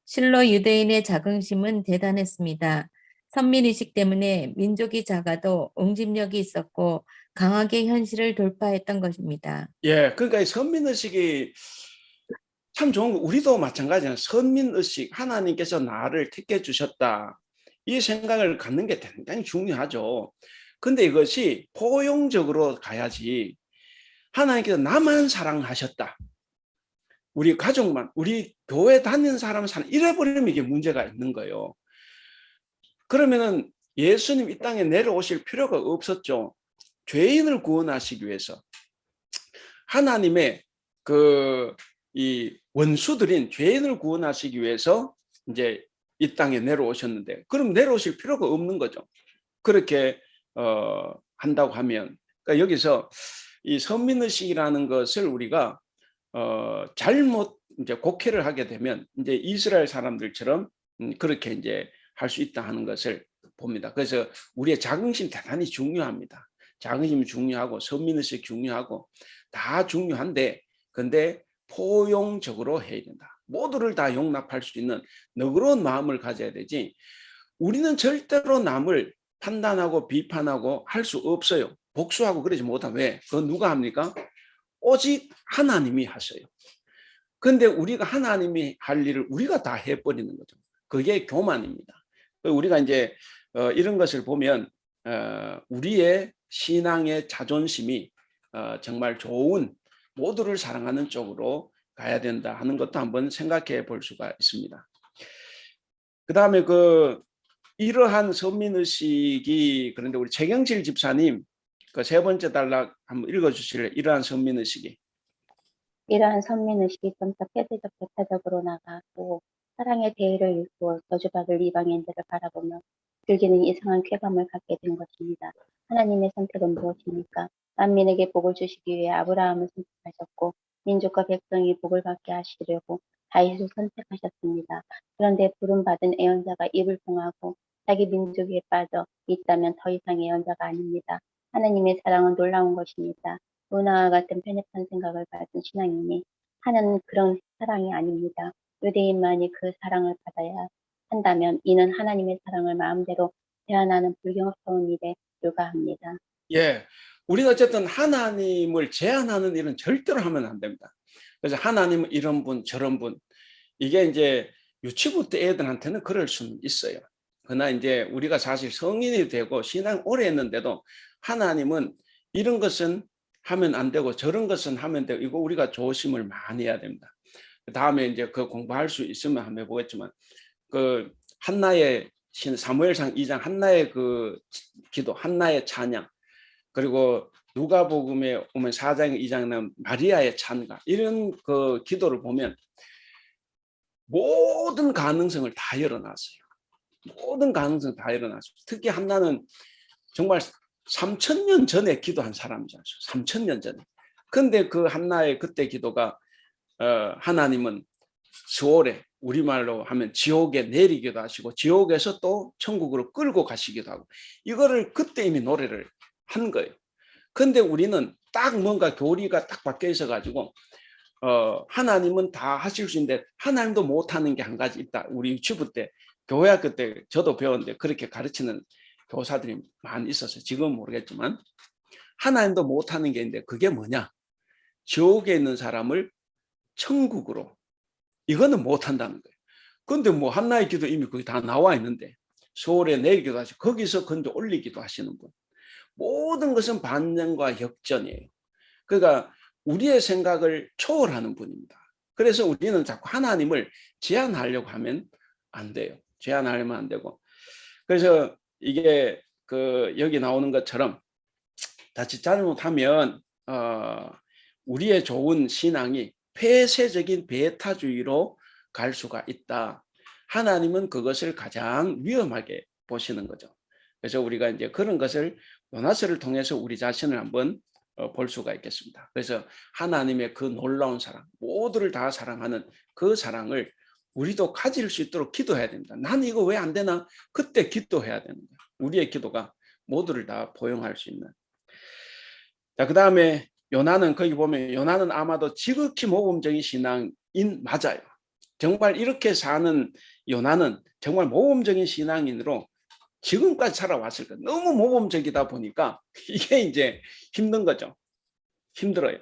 실로 유대인의 자긍심은 대단했습니다. 선민의식 때문에 민족이 작아도 응집력이 있었고 강하게 현실을 돌파했던 것입니다. 예, 그러니까 이 선민의식이 참 좋은 거, 우리도 마찬가지예요. 선민의식, 하나님께서 나를 택해 주셨다, 이 생각을 갖는 게 굉장히 중요하죠. 근데 이것이 포용적으로 가야지, 하나님께서 나만 사랑하셨다, 우리 가족만, 우리 교회 다니는 사람은 이래버리면 이게 문제가 있는 거예요. 그러면은 예수님 이 땅에 내려오실 필요가 없었죠. 죄인을 구원하시기 위해서 하나님의 이 원수들인 죄인을 구원하시기 위해서 이제 이 땅에 내려오셨는데, 그럼 내려오실 필요가 없는 거죠. 그렇게 한다고 하면, 그러니까 여기서 이 선민의식이라는 것을 우리가 잘못 이제 곡해를 하게 되면 이제 이스라엘 사람들처럼 그렇게 이제 할 수 있다 하는 것을 봅니다. 그래서 우리의 자긍심 대단히 중요합니다. 자긍심이 중요하고 선민의식 중요하고 다 중요한데, 근데 포용적으로 해야 된다. 모두를 다 용납할 수 있는 너그러운 마음을 가져야 되지, 우리는 절대로 남을 판단하고 비판하고 할 수 없어요. 복수하고 그러지 못하면. 왜? 그건 누가 합니까? 오직 하나님이 하셔요. 근데 우리가 하나님이 할 일을 우리가 다 해버리는 거죠. 그게 교만입니다. 우리가 이제 이런 것을 보면 우리의 신앙의 자존심이 정말 좋은, 모두를 사랑하는 쪽으로 가야 된다 하는 것도 한번 생각해 볼 수가 있습니다. 그 다음에 이러한 선민의식이, 그런데 우리 최경실 집사님 그 세 번째 단락 한번 읽어주실래요? 이러한 선민의식이. 이러한 선민의식이 점차 폐쇄적 배타적으로 나가고 사랑의 대의를 잃고 저주받을 이방인들을 바라보며 즐기는 이상한 쾌감을 갖게 된 것입니다. 하나님의 선택은 무엇입니까? 만민에게 복을 주시기 위해 아브라함을 선택하셨고 민족과 백성이 복을 받게 하시려고 다윗을 선택하셨습니다. 그런데 부름받은 예언자가 입을 통하고 자기 민족에 빠져 있다면 더 이상 예언자가 아닙니다. 하나님의 사랑은 놀라운 것입니다. 요나와 같은 편협한 생각을 가진 신앙인이 하는 그런 사랑이 아닙니다. 유대인만이 그 사랑을 받아야 한다면 이는 하나님의 사랑을 마음대로 제한하는 불경스러운 일에 불과합니다. 예, 우리는 어쨌든 하나님을 제한하는 일은 절대로 하면 안 됩니다. 그래서 하나님은 이런 분 저런 분, 이게 이제 유치부 때 애들한테는 그럴 수는 있어요. 그러나 이제 우리가 사실 성인이 되고 신앙 오래 했는데도 하나님은 이런 것은 하면 안 되고 저런 것은 하면 되고, 이거 우리가 조심을 많이 해야 됩니다. 다음에 이제 그 공부할 수 있으면 한번 해보겠지만, 한나의 사무엘상 2장 한나의 기도, 한나의 찬양, 그리고 누가복음에 오면 4장 2장에 나온 마리아의 찬가, 이런 기도를 보면 모든 가능성을 다 열어놨어요. 모든 가능성 다 열어놨어요. 특히 한나는 정말 3000년 전에 기도한 사람이잖아요. 3000년 전에. 근데 그 한나의 그때 기도가 하나님은 스올에, 우리말로 하면 지옥에 내리기도 하시고 지옥에서 또 천국으로 끌고 가시기도 하고, 이거를 그때 이미 노래를 한 거예요. 근데 우리는 딱 뭔가 교리가 딱 바뀌어 있어 가지고 하나님은 다 하실 수 있는데 하나님도 못하는 게 한 가지 있다. 우리 유치부 때, 교회학교 때 저도 배웠는데 그렇게 가르치는 교사들이 많이 있었어요. 지금은 모르겠지만 하나님도 못하는 게 있는데 그게 뭐냐? 지옥에 있는 사람을 천국으로, 이거는 못한다는 거예요. 근데 뭐 한나의 기도 이미 거기 다 나와 있는데 소홀에 내기도 하시고 거기서 건져 올리기도 하시는 분. 모든 것은 반전과 역전이에요. 그러니까 우리의 생각을 초월하는 분입니다. 그래서 우리는 자꾸 하나님을 제한하려고 하면 안 돼요. 제한하려면 안 되고. 그래서 이게 여기 나오는 것처럼 자칫 잘못하면 우리의 좋은 신앙이 폐쇄적인 배타주의로 갈 수가 있다. 하나님은 그것을 가장 위험하게 보시는 거죠. 그래서 우리가 이제 그런 것을 요나서를 통해서 우리 자신을 한번 볼 수가 있겠습니다. 그래서 하나님의 그 놀라운 사랑, 모두를 다 사랑하는 그 사랑을 우리도 가질 수 있도록 기도해야 됩니다. 난 이거 왜 안 되나? 그때 기도해야 됩니다. 우리의 기도가 모두를 다 포용할 수 있는. 자, 그 다음에 요나는 거기 보면 요나는 아마도 지극히 모범적인 신앙인 맞아요. 정말 이렇게 사는 요나는 정말 모범적인 신앙인으로 지금까지 살아왔을 거예요. 너무 모범적이다 보니까 이게 이제 힘든 거죠. 힘들어요.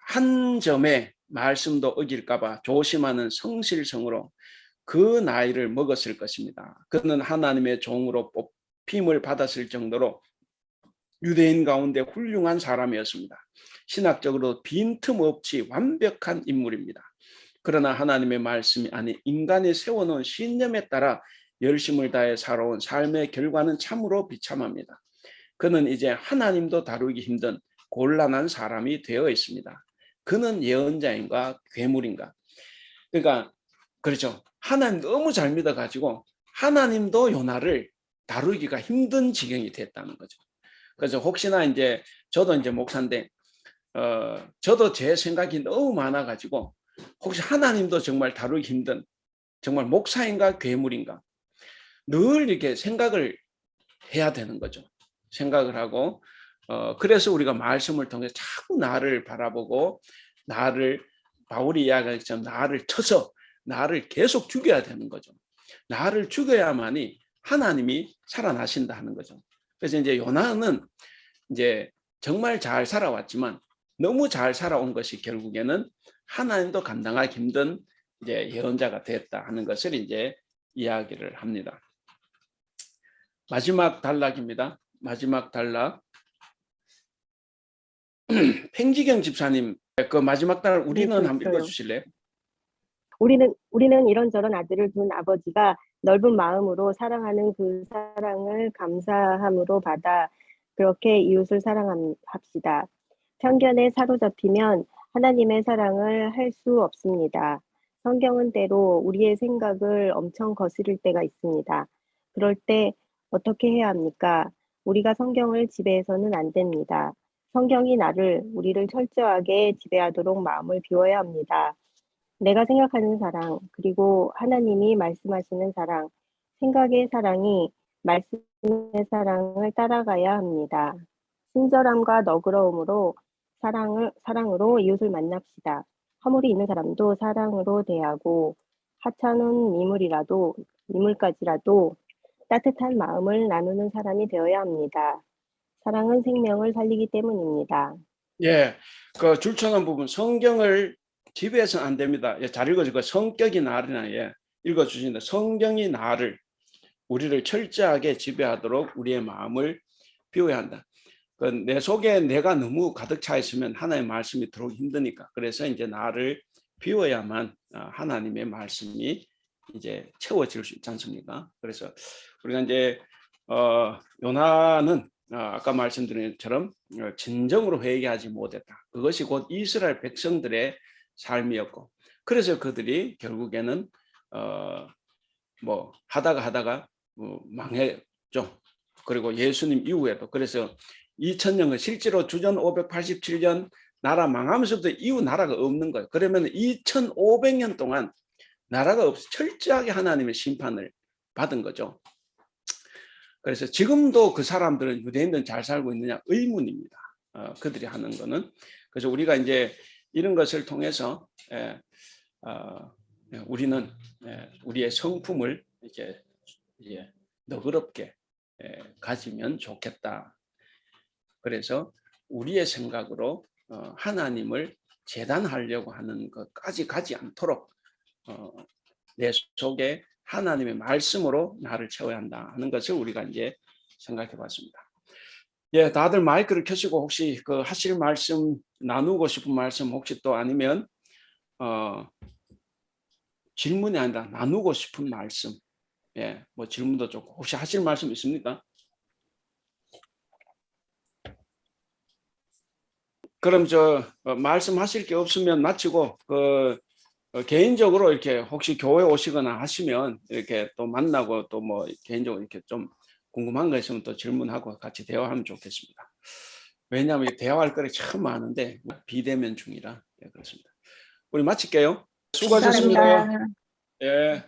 한 점의 말씀도 어길까봐 조심하는 성실성으로 그 나이를 먹었을 것입니다. 그는 하나님의 종으로 뽑힘을 받았을 정도로 유대인 가운데 훌륭한 사람이었습니다. 신학적으로 빈틈없이 완벽한 인물입니다. 그러나 하나님의 말씀이 아닌 인간이 세워놓은 신념에 따라 열심을 다해 살아온 삶의 결과는 참으로 비참합니다. 그는 이제 하나님도 다루기 힘든 곤란한 사람이 되어 있습니다. 그는 예언자인가 괴물인가? 그러니까 그렇죠. 하나님 너무 잘 믿어가지고 하나님도 요나를 다루기가 힘든 지경이 됐다는 거죠. 그래서 혹시나 이제 저도 이제 목사인데 저도 제 생각이 너무 많아가지고 혹시 하나님도 정말 다루기 힘든 정말 목사인가 괴물인가 늘 이렇게 생각을 해야 되는 거죠. 생각을 하고 그래서 우리가 말씀을 통해 자꾸 나를 바라보고 나를 바울이 이야기한 것처럼 나를 쳐서 나를 계속 죽여야 되는 거죠. 나를 죽여야만이 하나님이 살아나신다 하는 거죠. 그래서 이제 요나는 이제 정말 잘 살아왔지만 너무 잘 살아온 것이 결국에는 하나님도 감당하기 힘든 이제 예언자가 됐다 하는 것을 이제 이야기를 합니다. 마지막 단락입니다. 마지막 단락. 팽지경 집사님, 그 마지막 단락 우리는 네, 한번 있어요. 읽어주실래요? 우리는 이런저런 아들을 둔 아버지가 넓은 마음으로 사랑하는 그 사랑을 감사함으로 받아 그렇게 이웃을 사랑합시다. 편견에 사로잡히면 하나님의 사랑을 할 수 없습니다. 성경은 때로 우리의 생각을 엄청 거스릴 때가 있습니다. 그럴 때 어떻게 해야 합니까? 우리가 성경을 지배해서는 안 됩니다. 성경이 우리를 철저하게 지배하도록 마음을 비워야 합니다. 내가 생각하는 사랑, 그리고 하나님이 말씀하시는 사랑, 생각의 사랑이 말씀의 사랑을 따라가야 합니다. 친절함과 너그러움으로 사랑으로 이웃을 만납시다. 허물이 있는 사람도 사랑으로 대하고 하찮은 미물까지라도 따뜻한 마음을 나누는 사람이 되어야 합니다. 사랑은 생명을 살리기 때문입니다. 예, 그 줄쳐놓은 부분 성경을 지배해서는 안 됩니다. 예, 잘 읽어주고 성격이 나르나 예, 읽어주신다. 성경이 우리를 철저하게 지배하도록 우리의 마음을 비워야 한다. 내 속에 내가 너무 가득 차 있으면 하나님의 말씀이 들어오기 힘드니까 그래서 이제 나를 비워야만 하나님의 말씀이 이제 채워질 수 있지 않습니까? 그래서 우리가 이제 요나는 아까 말씀드린 것처럼 진정으로 회개하지 못했다. 그것이 곧 이스라엘 백성들의 삶이었고 그래서 그들이 결국에는 뭐 하다가 망했죠. 그리고 예수님 이후에도 그래서 2000년은 실제로 주전 587년 나라 망하면서부터 이후 나라가 없는 거예요. 그러면 2500년 동안 나라가 없어 철저하게 하나님의 심판을 받은 거죠. 그래서 지금도 그 사람들은 유대인들은 잘 살고 있느냐 의문입니다. 그들이 하는 거는. 그래서 우리가 이제 이런 것을 통해서 우리는 우리의 성품을 이렇게 너그럽게 가지면 좋겠다. 그래서 우리의 생각으로 하나님을 재단하려고 하는 것까지 가지 않도록 내 속에 하나님의 말씀으로 나를 채워야 한다 하는 것을 우리가 이제 생각해 봤습니다. 예, 다들 마이크를 켜시고 혹시 그 하실 말씀, 나누고 싶은 말씀 혹시 또 아니면 질문이 아니라 나누고 싶은 말씀, 예, 뭐 질문도 좋고 혹시 하실 말씀 있습니까? 그럼 말씀하실 게 없으면 마치고 개인적으로 이렇게 혹시 교회 오시거나 하시면 이렇게 또 만나고 또 뭐 개인적으로 이렇게 좀 궁금한 거 있으면 또 질문하고 같이 대화하면 좋겠습니다. 왜냐하면 대화할 거리 참 많은데 비대면 중이라 그렇습니다. 우리 마칠게요. 수고하셨습니다. 감사합니다. 예.